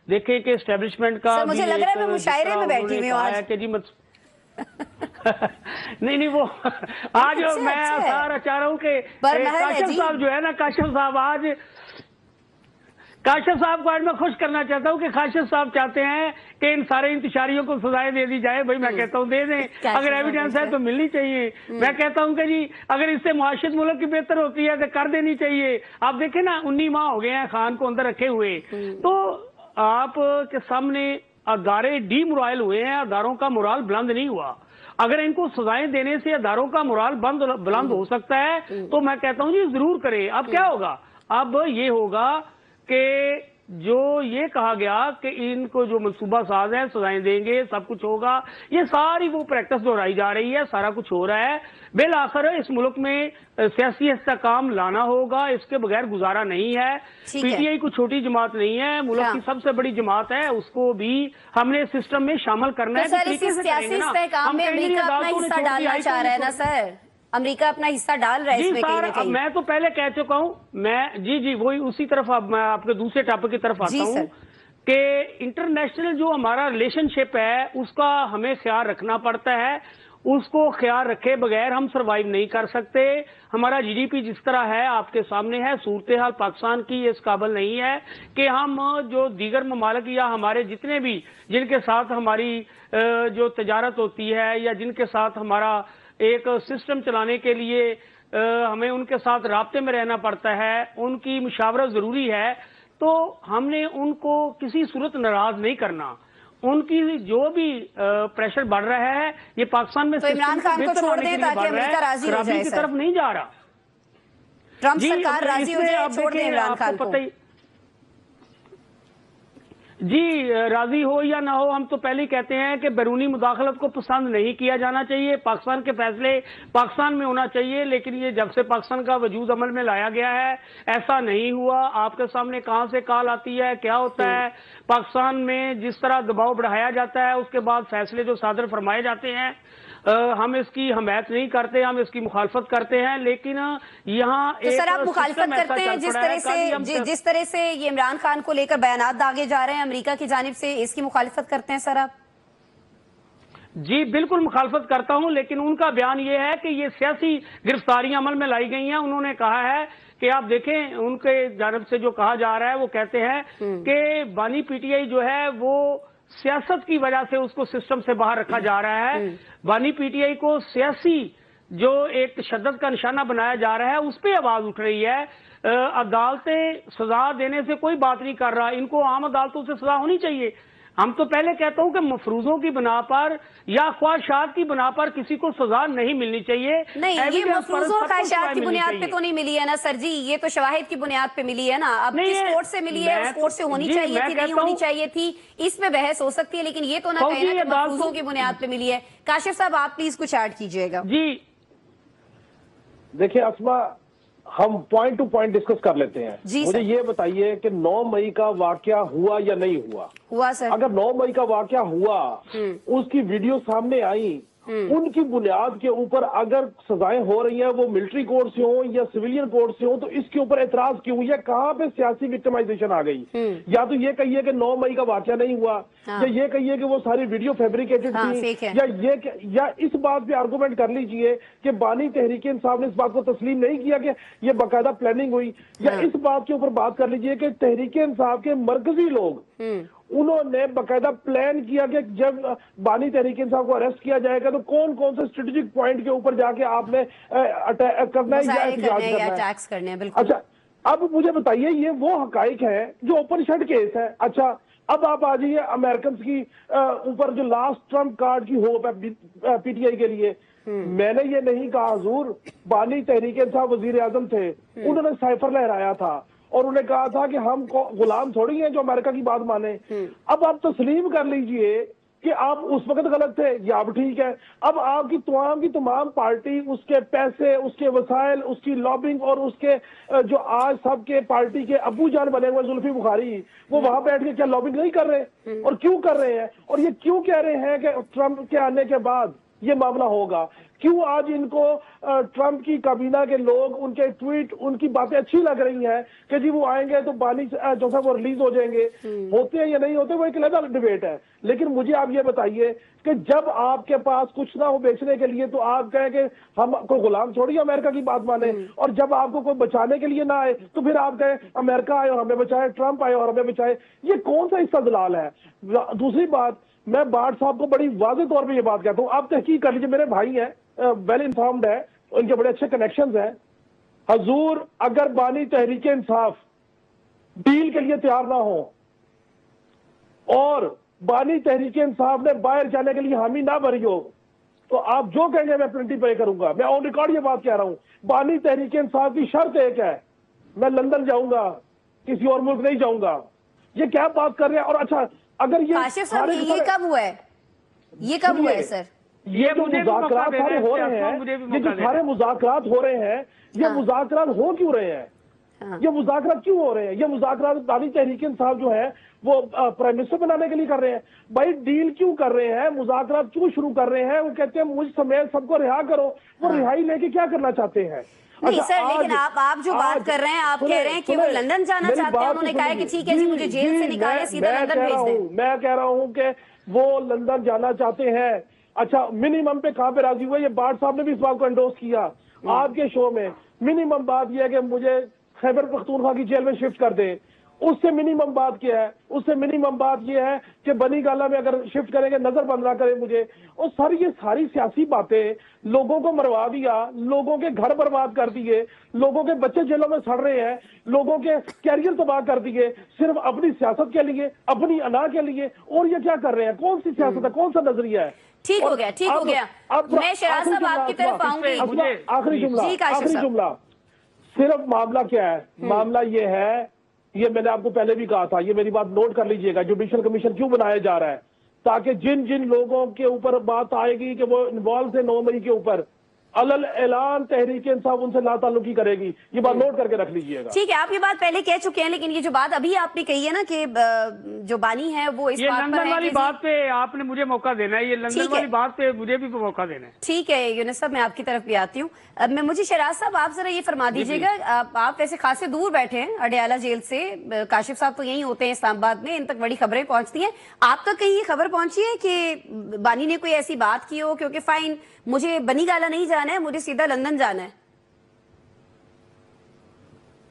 देखें कि एस्टेब्लिशमेंट का मुझे लग रहा है मैं मुशायरे में बैठी हुई हूं आज कि जी नहीं वो आज मैं सारा चाह रहा हूँ कि काशिफ साहब जो है ना, काशिफ साहब को आज मैं खुश करना चाहता हूँ कि काशिफ साहब चाहते हैं कि इन सारे इंतशारियों को सजाएं दे दी जाए। भाई मैं कहता हूँ दे दें, अगर एविडेंस है तो मिलनी चाहिए। मैं कहता हूँ कि जी अगर इससे मुआशरत मुल्क की बेहतर होती है तो कर देनी चाहिए। आप देखें ना, 19 माह हो गए हैं खान को अंदर रखे हुए, तो आप के सामने अदारे डीमोराइल हुए हैं, अदारों का मोराल बुलंद नहीं हुआ। अगर इनको सजाएं देने से अदारों का मोराल बुलंद हो सकता है तो मैं कहता हूं जी जरूर करें। अब क्या होगा, अब ये होगा कि जो ये कहा गया कि इनको जो मंसूबा साज है सजाएं देंगे, सब कुछ होगा, ये सारी वो प्रैक्टिस दोहराई जा रही है, सारा कुछ हो रहा है। बिल आखिर इस मुल्क में सियासी इस्तेहकाम लाना होगा, इसके बगैर गुजारा नहीं है। पीटीआई को छोटी जमात नहीं है, मुल्क की सबसे बड़ी जमात है, उसको भी हमने सिस्टम में शामिल करना है। सियासी इस्तेहकाम में अमेरिका अपना हिस्सा डालना चाह रहा है ना सर, अमेरिका अपना हिस्सा डाल रहा है इसमें कहीं ना कहीं। मैं तो पहले कह चुका हूं, मैं जी वही उसी तरफ मैं आपके दूसरे टॉपिक की तरफ आता हूं कि इंटरनेशनल जो हमारा रिलेशनशिप है उसका हमें ख्याल रखना पड़ता है। उसको ख्याल रखे बगैर हम सरवाइव नहीं कर सकते। हमारा जीडीपी जिस तरह है आपके सामने है, सूरत हाल पाकिस्तान की इस काबिल नहीं है कि हम जो दीगर ममालिक या हमारे जितने भी जिनके साथ हमारी जो तजारत होती है या जिनके साथ हमारा एक सिस्टम चलाने के लिए हमें उनके साथ राब्ते में रहना पड़ता है, उनकी मुशावरत जरूरी है, तो हमने उनको किसी सूरत नाराज नहीं करना। उनकी जो भी प्रेशर बढ़ रहा है ये पाकिस्तान में तो इमरान खान को छोड़ दे ताकि अमेरिका राजी हो जाए। की तरफ नहीं जा रहा, ट्रंप सरकार राजी हो जाए, छोड़ दे इमरान खान को। जी राजी हो या ना हो, हम तो पहले ही कहते हैं कि बैरूनी मुदाखलत को पसंद नहीं किया जाना चाहिए। पाकिस्तान के फैसले पाकिस्तान में होना चाहिए, लेकिन ये जब से पाकिस्तान का वजूद अमल में लाया गया है ऐसा नहीं हुआ। आपके सामने कहां से कॉल आती है, क्या होता है पाकिस्तान में, जिस तरह दबाव बढ़ाया जाता है उसके बाद फैसले जो सादर फरमाए जाते हैं, हम इसकी हमायत नहीं करते, हम इसकी मुखालफत करते हैं। लेकिन यहाँ तो सर आप मुखालफत करते हैं जिस तरह से ये इमरान खान को लेकर बयानात दागे जा रहे हैं अमेरिका की जानिब से, इसकी मुखालफत करते हैं सर आप? जी बिल्कुल मुखालफत करता हूं, लेकिन उनका बयान ये है कि ये सियासी गिरफ्तारियां अमल में लाई गई हैं। उन्होंने कहा है कि आप देखें उनके जानिब से जो कहा जा रहा है, वो कहते हैं कि बानी पीटीआई जो है वो सियासत की वजह से उसको सिस्टम से बाहर रखा जा रहा है। बानी पीटीआई को सियासी जो एक तशद्दुद का निशाना बनाया जा रहा है उस पर आवाज उठ रही है। अदालतें सजा देने से कोई बात नहीं कर रहा, इनको आम अदालतों से सजा होनी चाहिए। हम तो पहले कहता हूं कि मफरूजों की बिना पर या ख्वाहिशात की बिना पर किसी को सजा नहीं मिलनी चाहिए। नहीं, ये मफरूजों और ख्वाहिशात की बुनियाद पे तो नहीं मिली है ना सर जी, ये तो शवाहिद की बुनियाद पे मिली है ना। अब किस कोर्ट से मिली है, उस कोर्ट से होनी चाहिए थी, नहीं होनी चाहिए थी, इस पे बहस हो सकती है, लेकिन ये तो ना कहना कि मफरूजों की बुनियाद पे मिली है। काशिफ साहब, आप प्लीज कुछ ऐड कीजिएगा। जी देखिए अस्मा, हम पॉइंट टू पॉइंट डिस्कस कर लेते हैं। मुझे ये बताइए कि 9 मई का वाकया हुआ या नहीं हुआ? हुआ सर। अगर 9 मई का वाकया हुआ, उसकी वीडियो सामने आई, उनकी बुनियाद के ऊपर अगर सजाएं हो रही हैं, वो मिलिट्री कोर्ट से हो या सिविलियन कोर्ट से हो, तो इसके ऊपर एतराज क्यों हुई है? कहाँ पे सियासी विक्टिमाइजेशन आ गई? या तो ये कहिए कि 9 मई का वाकया नहीं हुआ, या ये कहिए कि वो सारी वीडियो फैब्रिकेटेड थी, या इस बात पे आर्गुमेंट कर लीजिए कि बानी तहरीक इंसाफ ने इस बात को तस्लीम नहीं किया कि ये बाकायदा प्लानिंग हुई, या इस बात के ऊपर बात कर लीजिए कि तहरीक इंसाफ के मरकजी लोग उन्होंने बाकायदा प्लान किया कि जब बानी तहरीक इंसाफ को अरेस्ट किया जाएगा तो कौन कौन से स्ट्रेटेजिक पॉइंट के ऊपर जाके आपने अटैक करना है या अटैक्स करने हैं। बिल्कुल। अच्छा, अब मुझे बताइए, ये वो हकाइक है जो ओपन शट केस है। अच्छा, अब आप आ जाइए अमेरिकन की ऊपर जो लास्ट ट्रम्प कार्ड की होप है पीटीआई के लिए। मैंने ये नहीं कहा हुजूर, बानी तहरीक इंसाफ वजीर आजम थे, उन्होंने साइफर लहराया था और उन्हें कहा था कि हम गुलाम थोड़ी हैं जो अमेरिका की बात माने। अब आप तस्लीम कर लीजिए कि आप उस वक्त गलत थे, या अब ठीक है। अब आपकी तमाम पार्टी, उसके पैसे, उसके वसाइल, उसकी लॉबिंग और उसके जो आज सबके पार्टी के अबू जान बने हुए जुल्फी बुखारी, वो वहां बैठ के क्या लॉबिंग नहीं कर रहे? और क्यों कर रहे हैं? और ये क्यों कह रहे हैं कि ट्रंप के आने के बाद ये मामला होगा? क्यों आज इनको ट्रंप की काबीना के लोग, उनके ट्वीट, उनकी बातें अच्छी लग रही हैं कि जी वो आएंगे तो बानी जो है वो रिलीज हो जाएंगे? होते हैं या नहीं होते, वो एक अलग डिबेट है। लेकिन मुझे आप ये बताइए कि जब आपके पास कुछ ना हो बेचने के लिए तो आप कहें कि हम कोई गुलाम छोड़िए अमेरिका की बात माने, और जब आपको कोई बचाने के लिए ना आए तो फिर आप कहें अमेरिका आए और हमें बचाए, ट्रंप आए और हमें बचाए। ये कौन सा इस्तदलाल है? दूसरी बात, मैं बाट साहब को बड़ी वाज़ेह तौर पे ये बात कहता हूँ, आप तहकीक कर लीजिए, मेरे भाई हैं, वेल इन्फॉर्म्ड है, उनके बड़े अच्छे कनेक्शंस हैं। हजूर, अगर बानी तहरीक इंसाफ डील के लिए तैयार ना हो और बानी तहरीक इंसाफ ने बाहर जाने के लिए हामी ना भरी हो, तो आप जो कहेंगे मैं प्लेंटी पे करूंगा। मैं ऑन रिकॉर्ड ये बात कह रहा हूं। बानी तहरीक इंसाफ की शर्त एक है, मैं लंदन जाऊंगा, किसी और मुल्क नहीं जाऊंगा। ये क्या बात कर रहे हैं? और अच्छा, अगर ये कब हुआ है? ये कब हुआ है सर? ये जो मुज़ाकरात सारे हो रहे हैं, ये जो सारे मुज़ाकरात हो रहे हैं, ये मुज़ाकरात हो क्यों रहे हैं? ये मुज़ाकरात क्यों हो रहे हैं? ये मुज़ाकरात बानी तहरीक इंसाफ जो है वो प्राइम मिनिस्टर बनाने के लिए कर रहे हैं। भाई डील क्यों कर रहे हैं? मुज़ाकरात क्यों शुरू कर रहे हैं? वो कहते हैं मुझ समेत सबको रिहा करो। वो रिहाई लेके क्या करना चाहते हैं? नहीं सर, लेकिन आप जो बात कर रहे हैं, आप कह रहे हैं कि वो लंदन जाना चाहते हैं। उन्होंने कहा है कि ठीक है जी, मुझे जेल से निकाले, सीधा लंदन भेज दें। मैं कह रहा हूं कि वो लंदन जाना चाहते हैं। अच्छा, मिनिमम पे कहां पे राजी हुए? ये बाट साहब ने भी इस बात को एंडोर्स किया आपके शो में। मिनिमम बात यह है कि मुझे खैबर पख्तूनख्वा की जेल में शिफ्ट कर दे। उससे मिनिमम बात क्या है? उससे मिनिमम बात यह है कि बनी गाला में अगर शिफ्ट करेंगे नजर बंद ना करें मुझे। और सर, ये सारी सियासी बातें लोगों को मरवा दिया, लोगों के घर बर्बाद कर दिए, लोगों के बच्चे जेलों में सड़ रहे हैं, लोगों के कैरियर तबाह कर दिए, सिर्फ अपनी सियासत के लिए, अपनी अना के लिए। और ये क्या कर रहे हैं? कौन सी सियासत है? कौन सा नजरिया है? ठीक हो गया, ठीक हो गया। मैं शहराज साहब आपकी तरफ आऊंगी। आखिरी जुमला, सिर्फ मामला क्या है? मामला ये है, ये मैंने आपको पहले भी कहा था, ये मेरी बात नोट कर लीजिएगा, जुडिशियल कमीशन क्यों बनाया जा रहा है? ताकि जिन जिन लोगों के ऊपर बात आएगी कि वो इन्वॉल्व थे 9 मई के ऊपर, अलल ऐलान तहरीक इंसाफ उनसे लाताल्लुकी करेगी। ये बात नोट करके रख लीजिएगा। ठीक है, आप ये बात पहले कह चुके हैं, लेकिन ये जो बात अभी आपने कही है ना कि जो बानी है वो इस बात पर है वाली बात पे आपने मुझे मौका देना है, ये लंदन वाली बात पे मुझे भी मौका देना है। ठीक है यूनुस साहब, मैं आपकी तरफ भी आती हूँ। अब मैं मुझे शहराज साहब, आप जरा ये फरमा दीजिएगा, आप वैसे खासे दूर बैठे हैं अडयाला जेल से, काशिफ साहब तो यहीं होते हैं इस्लामाबाद में, इन तक बड़ी खबरें पहुंचती हैं। आप तक कहीं ये खबर पहुंची है कि बानी ने कोई ऐसी बात की हो क्योंकि फाइन मुझे बनी गाला नहीं जाना है, मुझे सीधा लंदन जाना है?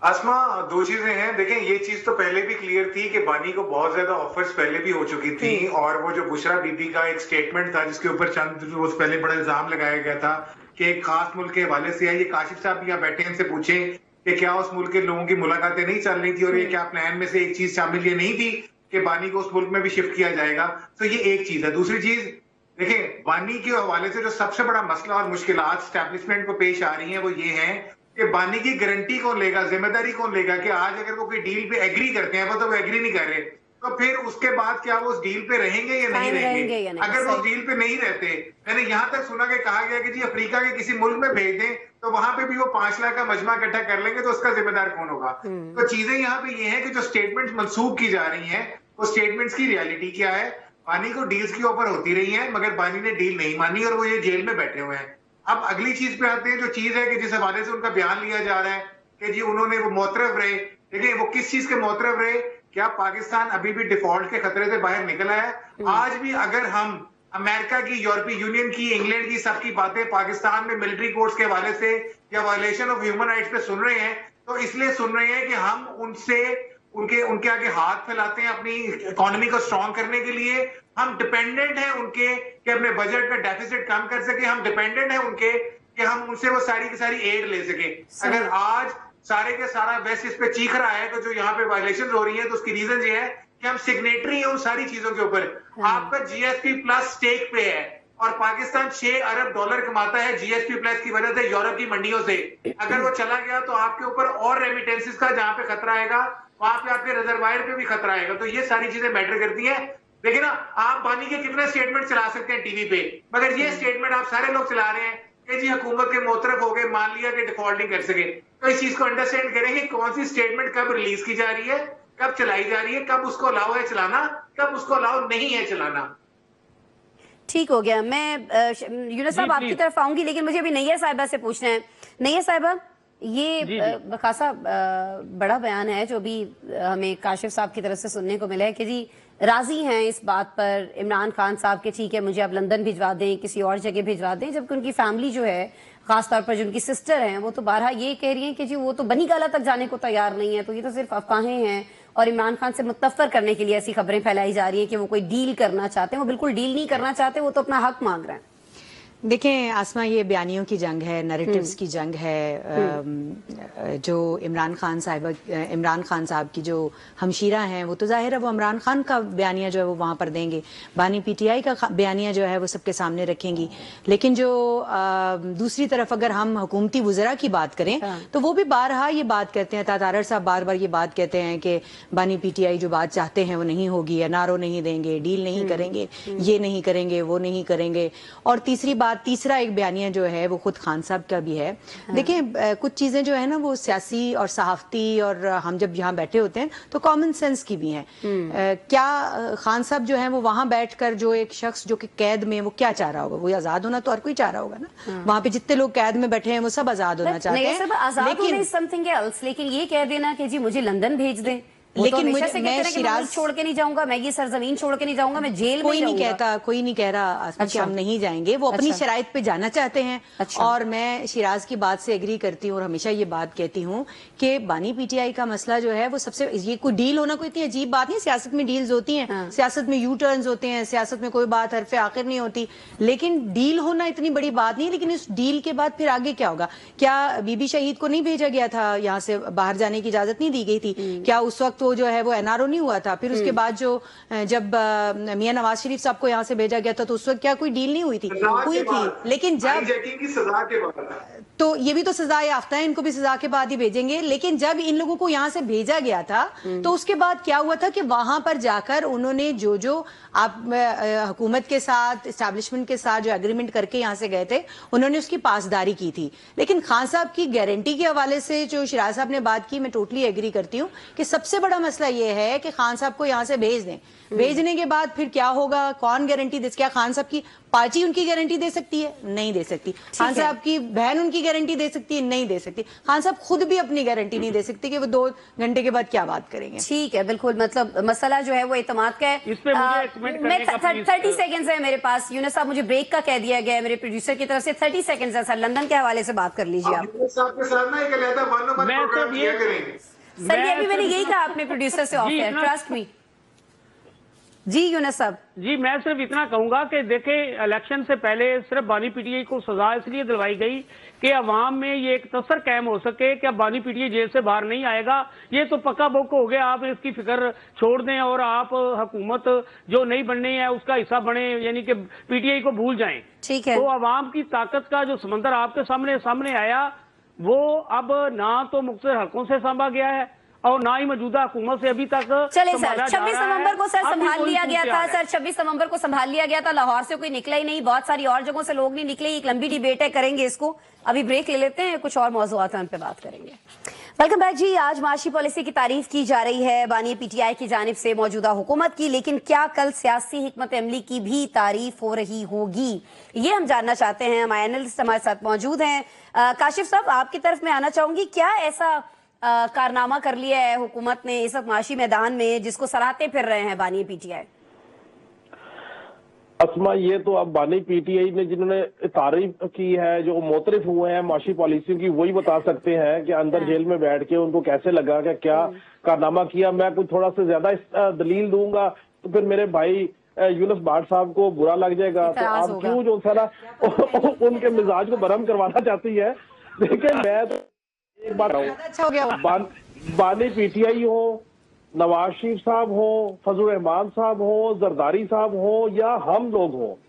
आसमा, दो चीजें हैं। देखें, ये चीज तो पहले भी क्लियर थी कि बानी को बहुत ज्यादा ऑफर्स पहले भी हो चुकी थी, और वो जो बुशरा बीबी का एक स्टेटमेंट था जिसके ऊपर चंद रोज पहले बड़ा इल्जाम लगाया गया था कि एक खास मुल्क के हवाले से है। ये काशिफ साहब यहाँ बैठे, इनसे पूछें कि क्या उस मुल्क के लोगों की मुलाकातें नहीं चल रही थी और ये क्या प्लान में से एक चीज शामिल ये नहीं थी कि बानी को उस मुल्क में भी शिफ्ट किया जाएगा। तो ये एक चीज है। दूसरी चीज देखिए, बानी के हवाले से जो सबसे बड़ा मसला और मुश्किलात स्टैब्लिशमेंट को पेश आ रही हैं वो ये है कि बानी की गारंटी कौन लेगा, जिम्मेदारी कौन लेगा कि आज अगर वो कोई डील पे एग्री करते हैं, वो तो वो एग्री नहीं कर रहे, तो फिर उसके बाद क्या वो उस डील पे रहेंगे या नहीं रहेंगे? अगर वो उस डील पे नहीं रहते, मैंने यहां तक सुना कि कहा गया कि जी अफ्रीका के किसी मुल्क में भेज दें तो वहां पे भी वो 5 लाख का मजमा इकट्ठा कर लेंगे, तो उसका जिम्मेदार कौन होगा? तो चीजें यहाँ पे ये है कि जो स्टेटमेंट्स मंसूब की जा रही हैं वो स्टेटमेंट्स की रियलिटी क्या है? बानी को डील्स की ऑफर होती रही है मगर बानी ने डील नहीं मानी और वो ये जेल में बैठे हुए हैं। अब अगली चीज पे आते हैं, जो चीज है कि जिस हवाले से उनका बयान लिया जा रहा है कि जी उन्होंने वो मोतरफ रहे। देखिए वो किस चीज के मोतरफ रहे? क्या पाकिस्तान अभी भी डिफॉल्ट के खतरे से बाहर निकला है? आज भी अगर हम अमेरिका की, यूरोपीय यूनियन की, इंग्लैंड की सबकी बातें पाकिस्तान में मिलिट्री कोर्ट्स के हवाले से या वायलेशन ऑफ ह्यूमन राइट्स पे सुन रहे हैं, तो इसलिए सुन रहे हैं कि हम उनसे उनके आगे हाथ फैलाते हैं अपनी इकोनॉमी को स्ट्रॉन्ग करने के लिए। हम डिपेंडेंट हैं उनके कि अपने बजट का डेफिसिट कम कर सके। हम डिपेंडेंट हैं उनके कि हम उनसे वो सारी की सारी एड ले सके। अगर आज सारे के सारा वेस्ट इस पे चीख रहा है तो जो यहाँ पे वायलेशन हो रही है, तो उसकी रीजन ये है कि हम सिग्नेटरी हैं उन सारी चीजों के ऊपर। आपका जीएसपी प्लस स्टेक पे है और पाकिस्तान $6 अरब कमाता है जीएसपी प्लस की वजह से यूरोप की मंडियों से। अगर वो चला गया तो आपके ऊपर और रेमिटेंसेस का जहां पे खतरा आएगा, वहां पे आपके रिजर्वायर पे भी खतरा आएगा। तो ये सारी चीजें मैटर करती हैं। देखिए ना, आप बानी के कितने स्टेटमेंट चला सकते हैं टीवी पे, मगर ये स्टेटमेंट आप सारे लोग चला रहे हैं कि जी हुकूमत के मोतरफ हो गए, मान लिया कि डिफॉल्ट नहीं कर सके। तो इस चीज को अंडरस्टैंड करेंगे कौन सी स्टेटमेंट कब रिलीज की जा रही है, कब चलाई जा रही है, कब उसको अलाउ है चलाना, कब उसको अलाउ नहीं है चलाना। ठीक हो गया। मैं यूनुस साहब आपकी तरफ आऊंगी, लेकिन मुझे अभी नैयर साहिबा से पूछना है। नैयर साहिबा, ये खासा बड़ा बयान है जो भी हमें काशिफ साहब की तरफ से सुनने को मिला है कि जी राजी हैं इस बात पर इमरान खान साहब के, ठीक है मुझे आप लंदन भिजवा दें, किसी और जगह भिजवा दें, जबकि उनकी फैमिली जो है, खासतौर पर जो उनकी सिस्टर हैं, वो तो बारहा ये कह रही हैं कि जी वो तो बनी गाला तक जाने को तैयार नहीं है। तो ये तो सिर्फ अफवाहें हैं और इमरान खान से मुतफ्फर करने के लिए ऐसी खबरें फैलाई जा रही हैं कि वो कोई डील करना चाहते हैं। वो बिल्कुल डील नहीं करना चाहते, वो तो अपना हक मांग रहे हैं। देखें आसमा, ये बयानियों की जंग है, नैरेटिव्स की जंग है। जो इमरान खान साहब की जो हमशीरा हैं, वो तो जाहिर है वो इमरान खान का बयानिया जो है वो वहाँ पर देंगे, बानी पीटीआई का बयानिया जो है वो सबके सामने रखेंगी। लेकिन जो दूसरी तरफ अगर हम हुकूमती वज़रा की बात करें तो वो भी बारहा ये बात कहते हैं, तातारर साहब बार बार ये बात कहते हैं कि बानी पीटीआई जो बात चाहते हैं वो नहीं होगी, एनआरओ नहीं देंगे, डील नहीं करेंगे, ये नहीं करेंगे, वो नहीं करेंगे। और तीसरा एक बयानिया जो है वो खुद खान साहब का भी है। देखिए कुछ चीजें जो है ना वो सियासी और सहाफती और हम जब यहाँ बैठे होते हैं तो कॉमन सेंस की भी हैं। क्या खान साहब जो है वो वहां बैठकर जो एक शख्स जो कि कैद में, वो क्या चाह रहा होगा? वो आजाद होना तो हर कोई चाह रहा होगा ना। वहां पे जितने लोग कैद में बैठे हैं वो सब आजाद होना चाहते हैं। लेकिन ये कह देना कि जी मुझे लंदन भेज दें, लेकिन मैं शिराज छोड़ के नहीं जाऊंगा, मैं ये सरजमीन छोड़ के नहीं जाऊंगा, मैं जेल कोई नहीं कहता, कोई नहीं कह रहा कि हम नहीं जाएंगे। वो अपनी शराइत पे जाना चाहते हैं। और मैं शिराज की बात से एग्री करती हूँ और हमेशा ये बात कहती हूँ कि बानी पीटीआई का मसला जो है वो सबसे, ये कोई डील होना कोई इतनी अजीब बात नहीं। सियासत में डील्स होती हैं, सियासत में यू टर्न्स होते हैं, सियासत में कोई बात हरफ आखिर नहीं होती, लेकिन डील होना इतनी बड़ी बात नहीं। लेकिन इस डील के बाद फिर आगे क्या होगा? क्या बीबी शहीद को नहीं भेजा गया था, यहाँ से बाहर जाने की इजाजत नहीं दी गई थी? क्या उस वक्त वो जो है वो एनआरओ नहीं हुआ था? फिर उसके बाद जो जब मियां नवाज शरीफ साहब को यहाँ से भेजा गया था तो उस वक्त क्या कोई डील नहीं हुई थी? हुई थी, लेकिन जब की सजा के बाद, तो ये भी तो सजा याफ्ता है, इनको भी सजा के बाद ही भेजेंगे। लेकिन जब इन लोगों को यहाँ से भेजा गया था तो उसके बाद क्या हुआ था कि वहां पर जाकर उन्होंने जो आप हुकूमत के साथ, एस्टैब्लिशमेंट के साथ जो एग्रीमेंट करके यहाँ से गए थे, उन्होंने उसकी पासदारी की थी। लेकिन खान साहब की गारंटी के हवाले से जो शिराज साहब ने बात की, मैं टोटली एग्री करती हूँ कि सबसे बड़ा मसला ये है कि खान साहब को यहाँ से भेज दें। भेजने के बाद फिर क्या होगा? कौन गारंटी दे? क्या खान साहब की पार्टी उनकी गारंटी दे सकती है? नहीं दे सकती। खान साहब की बहन उनकी गारंटी दे सकती है? नहीं दे सकती। खान साहब खुद भी अपनी गारंटी नहीं दे सकते कि वो 2 घंटे के बाद क्या बात करेंगे। ठीक है, बिल्कुल। मतलब मसला जो है वो एतमाद का है। मैं 30 सेकंड्स है मेरे पास। यूनुस साहब, मुझे ब्रेक का कह दिया गया है मेरे प्रोड्यूसर की तरफ से। 30 सेकंड्स है सर, लंदन के हवाले से बात कर लीजिए आप। सर ये भी मैंने यही कहा अपने प्रोड्यूसर से ऑफ एयर, ट्रस्ट मी। जी यूनुस साहब। जी मैं सिर्फ इतना कहूंगा कि देखें, इलेक्शन से पहले सिर्फ बानी पीटीआई को सजा इसलिए दिलवाई गई कि अवाम में ये एक तसर कायम हो सके कि अब बानी पीटीआई जेल से बाहर नहीं आएगा। ये तो पक्का बुक हो गया, आप इसकी फिक्र छोड़ दें और आप हुकूमत जो नहीं बननी है उसका हिस्सा बने, यानी कि पीटीआई को भूल जाएं। ठीक है। तो अवाम की ताकत का जो समंदर आपके सामने आया, वो अब ना तो मुख्तलिफ हलकों से सांभा गया है और ना ही मौजूदा हुकूमत से अभी तक। चले सर, 26 नवंबर को सर संभाल लिया गया था। सर 26 नवंबर को संभाल लिया गया था, लाहौर से कोई निकला ही नहीं, बहुत सारी और जगहों से लोग नहीं निकले। एक लंबी डिबेट है, करेंगे इसको। अभी ब्रेक ले लेते हैं, कुछ और मौजूआत हैं उन पे बात करेंगे। वेलकम बैक जी। आज माशी पॉलिसी की तारीफ की जा रही है बानी पीटीआई की जानिब से मौजूदा हुकूमत की, लेकिन क्या कल सियासी हिकमत अमली की भी तारीफ हो रही होगी, ये हम जानना चाहते हैं। हमारे एनालिस्ट हमारे साथ मौजूद हैं। काशिफ साहब, आपकी तरफ में आना चाहूंगी, क्या ऐसा कारनामा कर लिया है हुकूमत ने इस वक्त माशी मैदान में जिसको सराहते फिर रहे हैं बानी पीटीआई? अस्मा, ये तो अब बानी पीटीआई ने जिन्होंने तारीफ की है, जो मोतरफ हुए हैं माशी पॉलिसी की, वही बता सकते हैं कि अंदर जेल में बैठ के उनको कैसे लगा, कि क्या कारनामा किया। मैं कुछ थोड़ा सा ज्यादा दलील दूंगा तो फिर मेरे भाई यूनुस भाट साहब को बुरा लग जाएगा। तो आप क्यों जो सारा उनके मिजाज को बरहम करवाना चाहती है। देखिए, मैं तो एक बात अच्छा हो गया। बानी पीटीआई हो, नवाज शरीफ साहब हो, फजल रहमान साहब हो, जरदारी साहब हो, या हम लोग हो,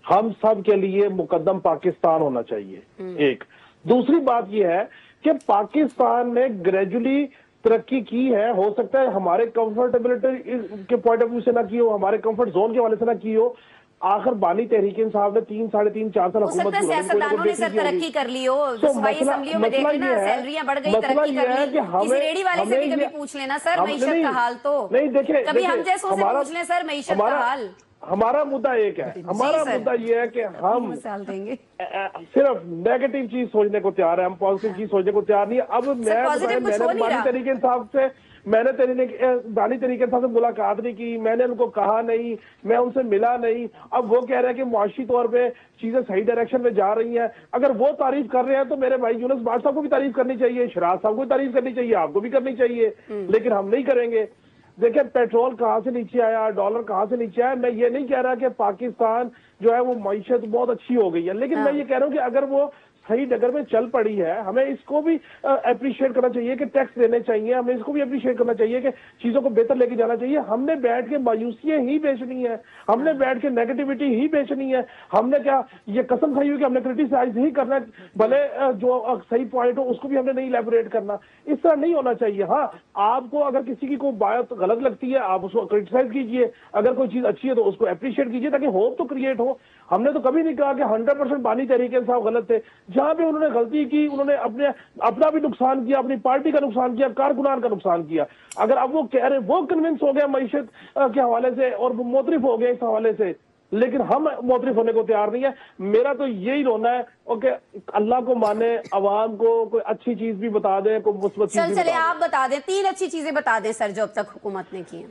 हम सब के लिए मुकद्दम पाकिस्तान होना चाहिए। एक दूसरी बात यह है कि पाकिस्तान ने ग्रेजुअली तरक्की की है। हो सकता है हमारे कंफर्टेबिलिटी के पॉइंट ऑफ व्यू से ना की हो, हमारे कंफर्ट जोन के वाले से ना की हो। आखिर बानी तहरीक इंसाफ ने 3, साढ़े 3, 4 साल हुकूमत की, सियासतदानों ने सर तरक्की कर ली हो, असेंबलियों में देख लेना, सैलरियां बढ़ गई, तरक्की कर ली। किसी रेडी वाले से भी कभी पूछ लेना सर मईशत का हाल, तो नहीं देखे, कभी हम जैसों से पूछ लें सर मईशत का हाल। हमारा मुद्दा एक है, हमारा मुद्दा ये है कि हम सिर्फ नेगेटिव चीज सोचने को तैयार है, हम पॉजिटिव चीज सोचने को तैयार नहीं है। अब मैंने बानी तरीके इंसाफ से बानी तरीके से मुलाकात नहीं की, मैंने उनको कहा नहीं, मैं उनसे मिला नहीं। अब वो कह रहे हैं कि मुआशी तौर पे चीजें सही डायरेक्शन में जा रही हैं। अगर वो तारीफ कर रहे हैं तो मेरे भाई यूनुस भाट साहब को भी तारीफ करनी चाहिए, शराज साहब को भी तारीफ करनी चाहिए, आपको भी करनी चाहिए, लेकिन हम नहीं करेंगे। देखिए, पेट्रोल कहाँ से नीचे आया, डॉलर कहाँ से नीचे आया। मैं ये नहीं कह रहा कि पाकिस्तान जो है वो मईशत बहुत अच्छी हो गई है, लेकिन मैं ये कह रहा हूँ कि अगर वो सही डगर में चल पड़ी है, हमें इसको भी अप्रिशिएट करना चाहिए कि टैक्स देने चाहिए, हमें इसको भी अप्रिशिएट करना चाहिए कि चीजों को बेहतर लेके जाना चाहिए। हमने बैठ के मायूसियां ही बेचनी है, हमने बैठ के नेगेटिविटी ही बेचनी है। हमने क्या ये कसम खाई हुई कि हमने क्रिटिसाइज ही करना है, भले जो सही पॉइंट हो उसको भी हमने नहीं इलेबोरेट करना। इस तरह नहीं होना चाहिए। हाँ, आपको अगर किसी की कोई बात गलत लगती है आप उसको क्रिटिसाइज कीजिए, अगर कोई चीज अच्छी है तो उसको अप्रिशिएट कीजिए, ताकि होप तो क्रिएट हो। हमने तो कभी नहीं कहा कि 100% बानी तरीके से गलत थे। जहां पे उन्होंने गलती की, उन्होंने अपना भी नुकसान किया, अपनी पार्टी का नुकसान किया, कारकुनान का नुकसान किया। अगर अब वो कह रहे, वो कन्विंस हो गया मईशत के हवाले से और वो मोतरिफ हो गया इस हवाले से, लेकिन हम मोतरिफ होने को तैयार नहीं है। मेरा तो यही रोना है कि अल्लाह को माने, अवाम को कोई अच्छी चीज भी बता दे, कोई मुस्बत चीज भी चले आप बता दें, 3 अच्छी चीजें बता दें सर जो अब तक हुकूमत ने की है।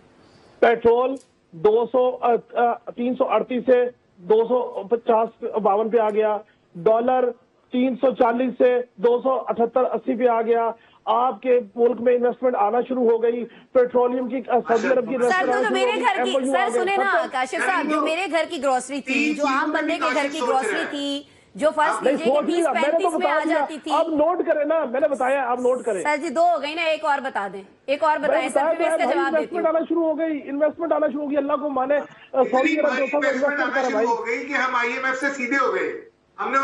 पेट्रोल 338 से 250-52 पे आ गया, डॉलर 340 से 278-80 पे आ गया। आपके मुल्क में इन्वेस्टमेंट आना शुरू हो गई, पेट्रोलियम की, सऊदी अरब की सर तो मेरे घर की, सर सुने ना काशिफ साहब, जो मेरे घर की ग्रोसरी थी, जो आम बंदे के घर की ग्रोसरी थी, जो फर्स्ट कीजिए कि 30-35 में आ जाती थी। आप नोट करें ना, मैंने बताया, आप नोट करें। सर जी 2 हो गई ना, एक और बता दें, एक और बताएं सर, फिर इसका जवाब देती हूं। आना शुरू हो गई, इन्वेस्टमेंट आना शुरू हो गई, अल्लाह को माने सऊदी अरब इन्वेस्टमेंट कर भाई, हो गई कि हम IMF से सीधे हो गए। हमने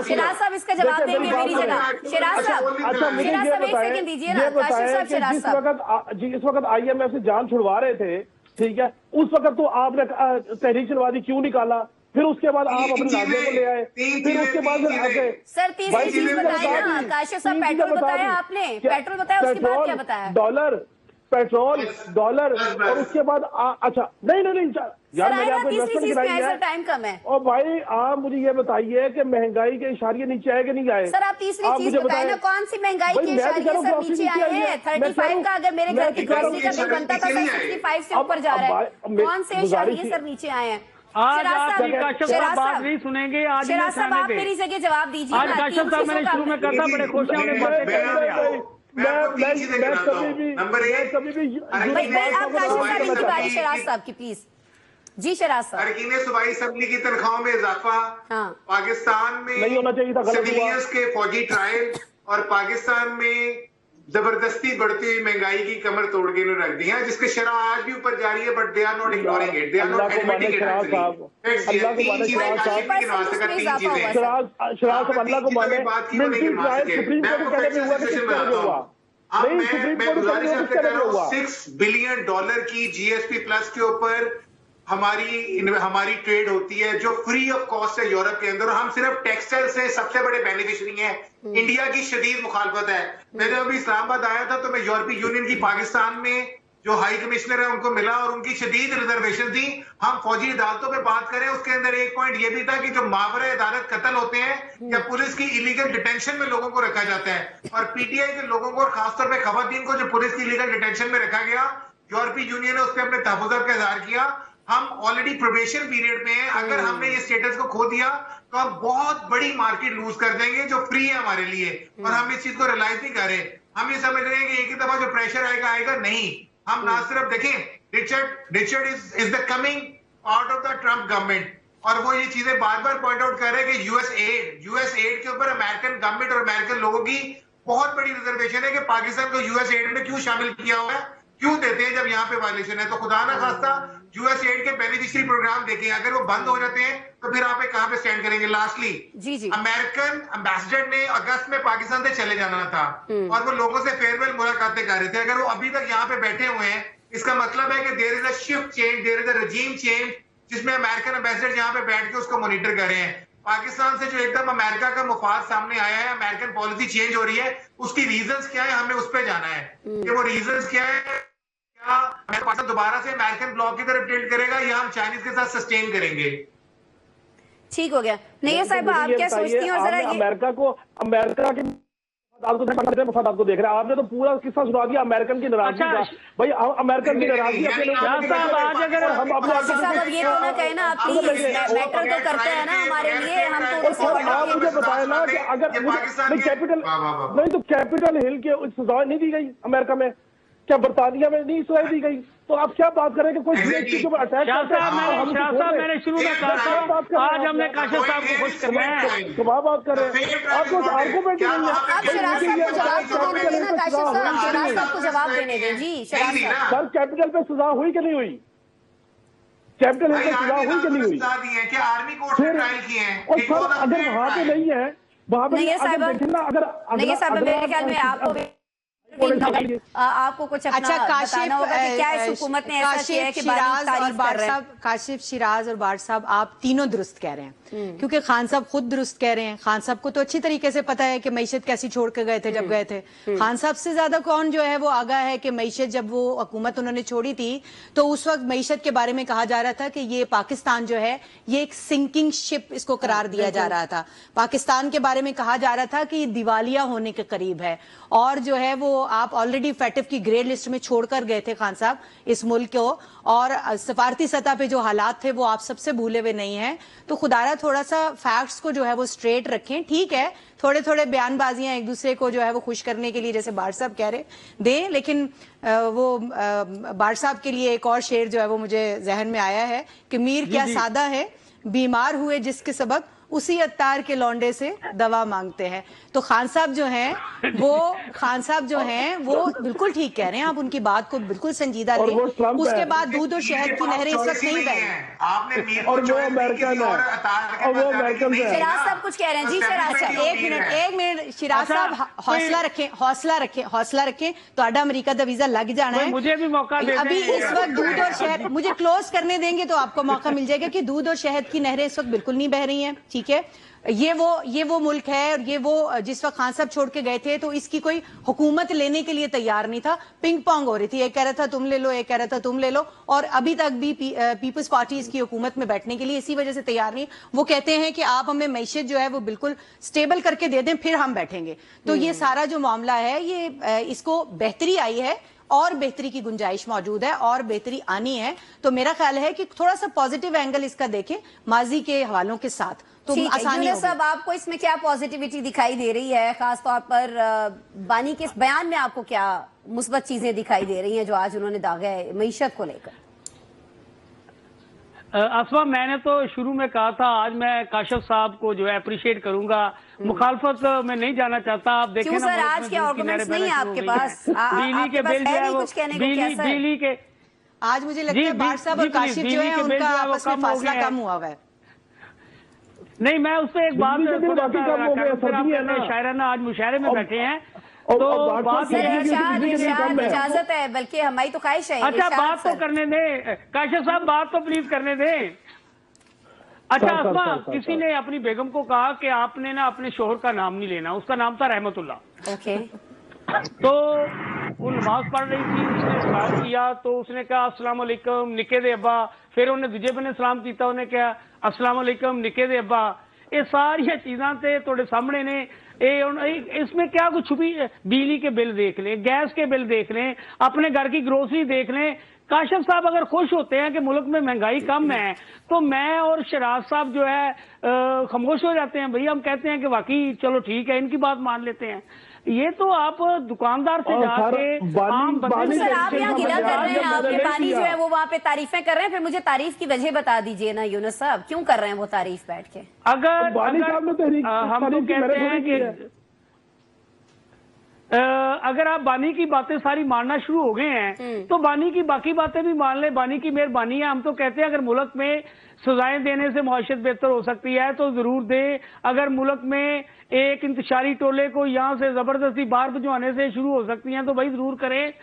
शिराज साहब इसका जवाब देंगे मेरी जगह। शिराज साहब, अच्छा मुझे ये बताएं, जिस वक्त IMF से जान छुड़वा रहे थे, ठीक है, उस वक्त तो आपने तहरीक चलवादी क्यों निकाला? फिर उसके बाद आप अपने राज्यों को ले आए, फिर उसके बाद सर तीसरी चीज बताया ना काशिफ साहब, पेट्रोल बताया आपने, पेट्रोल बताया, उसके बाद क्या बताया? पेट्रोल, डॉलर, और उसके बाद अच्छा नहीं यार, मैंने आपको इन्वेस्टमेंट गिराई है, टाइम कम है। और भाई आप मुझे ये बताइए कि महंगाई के इशारे नीचे आए कि नहीं आए? सर आप तीसरी चीज बताएं ना, कौन सी महंगाई के इशारे सर नीचे आए हैं? 35 का अगर मेरे घर की ग्रोसरी का बिल बनता था सर 65 से ऊपर जा रहा है, कौन से इशारे सर नीचे आए हैं? आज आप बात नहीं सुनेंगे, आज शिराज साहब आप मेरी जगह जवाब दीजिए। आज काशिफ साहब मैंने शुरू में करता, बड़े खुश हैं, मैं आपको 3 चीजें गिनाता हूँ। नंबर 1, शराज साहब की प्लीज। जी शराज साहब, अरकान सूबाई असेंबली की तनख्वाहों में इजाफा, पाकिस्तान में नहीं होना चाहिए था, सिविलियंस के फौजी ट्रायल और पाकिस्तान में जबरदस्ती बढ़ती हुई महंगाई की कमर तोड़ के इन्होंने रख दी है, जिसके शरह आज भी ऊपर जारी है, but they are not ignoring it, they are not admitting it. तीन चीजें अल्लाह को माने, मिलिट्री ट्रायल सुप्रीम कोर्ट के कहने पे हुआ, मैं गुजारिश आपसे कर रहा हूँ, $6 बिलियन की जीएसपी प्लस के ऊपर हमारी ट्रेड होती है जो फ्री ऑफ कॉस्ट है यूरोप के अंदर, और हम सिर्फ टेक्सटाइल से सबसे बड़े बेनिफिशियरी हैं। इंडिया की शदीद मुखालफत है। मैं जब अभी इस्लामाबाद आया था तो मैं यूरोपीय यूनियन की पाकिस्तान में जो हाई कमिश्नर है उनको मिला और उनकी शदीद रिजर्वेशन थी। हम फौजी अदालतों पे बात करें, उसके अंदर एक पॉइंट ये भी था कि जो मावरे अदालत कत्ल होते हैं या पुलिस की इलीगल डिटेंशन में लोगों को रखा जाता है, और पीटीआई के लोगों को और खासतौर पर खवातीन को जो पुलिस की इलीगल डिटेंशन में रखा गया, यूरोपीय यूनियन ने उस पर अपने तहफ़्फ़ुज़ात का इज़हार किया। हम ऑलरेडी प्रोबेशन पीरियड में हैं, अगर हमने ये स्टेटस को खो दिया तो हम बहुत बड़ी मार्केट लूज कर देंगे जो फ्री है हमारे लिए, और हम इस चीज को रियलाइज नहीं कर रहे। हम ये समझ रहे हैं कि एक ही दफा जो प्रेशर आएगा नहीं। हम ना सिर्फ देखें Richard is the coming part of the Trump government, और वो ये चीजें बार बार पॉइंट आउट कर रहे हैं कि यूएस एड के ऊपर अमेरिकन गवर्नमेंट और अमेरिकन लोगों की बहुत बड़ी रिजर्वेशन है कि पाकिस्तान को यूएस एड में क्यों शामिल किया हुआ है, क्यों देते हैं जब यहाँ पे वायलेशन है। तो खुदा ना खास्ता यूएस एड के बेनिफिशियरी प्रोग्राम देखें, अगर वो बंद हो जाते हैं तो फिर आप कहां पे स्टैंड करेंगे। लास्टली, अमेरिकन एम्बेसडर ने अगस्त में पाकिस्तान से चले जाना था और वो लोगों से फेयरवेल मुलाकातें कर रहे थे। अगर वो अभी तक यहाँ पे बैठे हुए हैं, इसका मतलब है कि there is a shift change, there is a regime change, जिसमें अमेरिकन एम्बेसडर यहाँ पे बैठ के उसको मॉनिटर कर रहे हैं। पाकिस्तान से जो एकदम अमेरिका का मुफाद सामने आया है, अमेरिकन पॉलिसी चेंज हो रही है, उसकी रीजंस क्या है, हमें उस पर जाना है कि वो रीजंस क्या है। क्या पाकिस्तान दोबारा से अमेरिकन ब्लॉक की तरफ टिल्ट करेगा या हम चाइनीज के साथ सस्टेन करेंगे? ठीक हो गया। नहीं साहब, आप क्या सोचती हैं? और जरा अमेरिका के मफाद आपको देख रहे हैं, आपने तो पूरा किस्सा सुना दिया अमेरिकन की नाराजगी का। भाई अमेरिकन की नाराजगी अपने लोग हम अपने साहब ये तो ना कहे ना, आप प्लीज मैटर तो करते हैं ना हमारे लिए, हम तो आप मुझे बताए ना कि अगर कैपिटल हिल की सजा नहीं दी गई अमेरिका में, क्या बरतानिया में नहीं सजा दी गई, तो आप क्या बात करें कि कोई के ऊपर अटैक मैंने शुरू में कहा था, आज हमने काशिफ साहब को खुश करना है, क्या बात कर रहे हैं आपको आर्गूमेंट नहीं है। आप शराज साहब को जवाब देने दें ना, काशिफ साहब शराज साहब को जवाब देने दें। जी शराज साहब, सर कैपिटल पे सजा हुई कि नहीं हुई? कैपिटल हिल पे सजा हुई कि नहीं हुई? क्या आर्मी कोर्ट में ट्रायल किए हैं? और सर अगर वहां पे नहीं है, वहां पे नहीं साहब, मेरे ख्याल में आपको कुछ अपना बताना होगा कि क्या इस हुकूमत ने ऐसा किया है कि काशिफ, शिराज और बार साहब, आप तीनों दुरुस्त कह रहे हैं, क्योंकि खान साहब खुद दुरुस्त कह रहे हैं। खान साहब को तो अच्छी तरीके से पता है कि मईशत कैसी छोड़ कर गए थे जब गए थे। खान साहब से ज्यादा कौन जो है वो आगाह है कि मईशत जब वो हुकूमत उन्होंने छोड़ी थी तो उस वक्त मईशत के बारे में कहा जा रहा था कि ये पाकिस्तान जो है ये एक सिंकिंग शिप इसको करार दिया जा रहा था। पाकिस्तान के बारे में कहा जा रहा था कि दिवालिया होने के करीब है, और जो है वो आप ऑलरेडी फैटिफ की ग्रे लिस्ट में छोड़कर गए थे खान साहब इस मुल्क को, और सफारती सतह पे जो हालात थे वो आप सबसे भूले हुए नहीं हैं। तो खुदारा थोड़ा सा फैक्ट्स को जो है वो स्ट्रेट रखें। ठीक है, थोड़े थोड़े बयानबाजियां एक दूसरे को जो है वो खुश करने के लिए, जैसे बार साहब कह रहे दें, लेकिन वो बार साहब के लिए एक और शेर जो है वो मुझे जहन में आया है कि मीर क्या सादा है, बीमार हुए जिसके सबब उसी अत्तार के लौंडे से दवा मांगते हैं। तो खान साहब जो हैं वो बिल्कुल ठीक कह रहे हैं, आप उनकी बात को बिल्कुल संजीदा लें। उसके बाद दूध और शहद की नहरें इस वक्त नहीं बह रही। और वो अमेरिकन है, और वो अमेरिकन है। शिराज साहब कुछ कह रहे हैं। जी शिराज साहब, एक मिनट शिराज साहब, हौसला रखें, तो अमेरिका का वीजा लग जाना है। मुझे भी मौका दे अभी इस वक्त दूध और शहद, मुझे क्लोज करने देंगे तो आपको मौका मिल जाएगा कि दूध और शहद की नहरें इस वक्त बिल्कुल नहीं बह रही हैं। ठीक है, ये वो मुल्क है, और ये वो जिस वक्त खान साहब छोड़ के गए थे तो इसकी कोई हुकूमत लेने के लिए तैयार नहीं था। पिंग पोंग हो रही थी, एक कह रहा था तुम ले लो, एक कह रहा था तुम ले लो, और अभी तक भी पीपल्स पार्टी इसकी हुकूमत में बैठने के लिए इसी वजह से तैयार नहीं। वो कहते हैं कि आप हमें मैशत जो है वो बिल्कुल स्टेबल करके दे दें, फिर हम बैठेंगे। तो ये सारा जो मामला है, ये इसको बेहतरी आई है और बेहतरी की गुंजाइश मौजूद है और बेहतरी आनी है। तो मेरा ख्याल है कि थोड़ा सा पॉजिटिव एंगल इसका देखें माजी के हवालों के साथ, तो ठीक है। आसानी यूनुस साहब, आपको इसमें क्या पॉजिटिविटी दिखाई दे रही है? खास तौर पर बानी के इस बयान में आपको क्या मुस्बत चीजें दिखाई दे रही हैं जो आज उन्होंने दागा है मईशत को लेकर? आसमा, मैंने तो शुरू में कहा था, आज मैं काशिफ साहब को जो है अप्रिशिएट करूंगा। मुखालफत में नहीं जाना चाहता। आप देखें क्यों ना, सर, आज के आर्गुमेंट्स नहीं है आपके पास? बिजली के बिल जो है वो बिजली के आज मुझे लगता है बार साहब और काशिफ जो है उनका आपस में फासला कम हुआ है। नहीं, मैं उस पर एक बात शायराना आज मुशायरे में बैठे हैं तो बात इजाजत है, बल्कि हमारी तो ख्वाहिश है। अच्छा, बात तो करने दें काशिफ साहब, बात तो प्लीज करने दें। अच्छा आसमा, किसी ने अपनी बेगम को कहा कि आपने ना अपने शोहर का नाम नहीं लेना, उसका नाम था रहमतुल्लाह। ओके। तो वो नमाज पढ़ रही थी, उसने सलाम किया तो उसने कहा अस्सलाम वालेकुम निके दे अब्बा। फिर उन्हें दूजे बने सलाम किया, उन्हें कहा अस्सलाम वालेकुम निके दे अब्बा। ये सारिया चीज़ां ते तुहाडे सामने ने। इसमें क्या कुछ छुपी? बिजली के बिल देख लें, गैस के बिल देख लें, अपने घर की ग्रोसरी देख लें। काशिफ साहब अगर खुश होते हैं कि मुल्क में महंगाई कम है तो मैं और शराज साहब जो है खामोश हो जाते हैं। भैया हम कहते हैं कि वाकई चलो ठीक है, इनकी बात मान लेते हैं। ये तो आप दुकानदार से जाके आम बंदे। सर, आप यहाँ गिला कर रहे हैं, आपके बानी जो है वो वहाँ पे तारीफें कर रहे हैं। फिर मुझे तारीफ की वजह बता दीजिए ना यूनुस साहब, क्यों कर रहे हैं वो तारीफ बैठ के? अगर हम तो कहते हैं कि अगर आप बानी की बातें सारी मानना शुरू हो गए हैं तो बानी की बाकी बातें भी मान ले। बानी की मेहरबानी है। हम तो कहते हैं अगर मुल्क में सजाएं देने से मुआशरत बेहतर हो सकती है तो जरूर दे। अगर मुल्क में एक इंतशारी टोले को यहाँ से जबरदस्ती बाहर भिजवाने से शुरू हो सकती हैं तो भाई जरूर करें।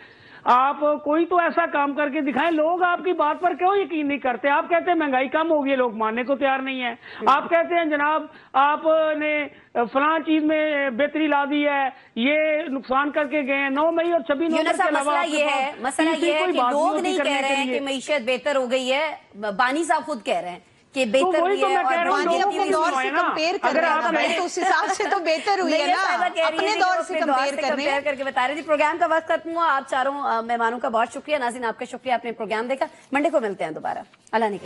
आप कोई तो ऐसा काम करके दिखाएं। लोग आपकी बात पर क्यों यकीन नहीं करते? आप कहते हैं महंगाई कम हो गई, लोग मानने को तैयार नहीं है। आप कहते हैं जनाब आपने फलां चीज में बेहतरी ला दी है, ये नुकसान करके गए हैं। 9 मई और 26 नवंबर के अलावा मसला ये है कि लोग नहीं कह रहे हैं कि मईशत बेहतर हो गई है, बानी साहब खुद कह रहे हैं कि बेहतर हुई है। और बानी अपने दौर से कंपेयर कर रहे हैं तो उस हिसाब से तो बेहतर हुई है ना, अपने दौर से कंपेयर करके बता रहे थे। प्रोग्राम का वक्त खत्म हुआ। आप चारों मेहमानों का बहुत शुक्रिया। नाज़रीन, आपका शुक्रिया, आपने प्रोग्राम देखा। मंडे को मिलते हैं दोबारा। अल्लाह ने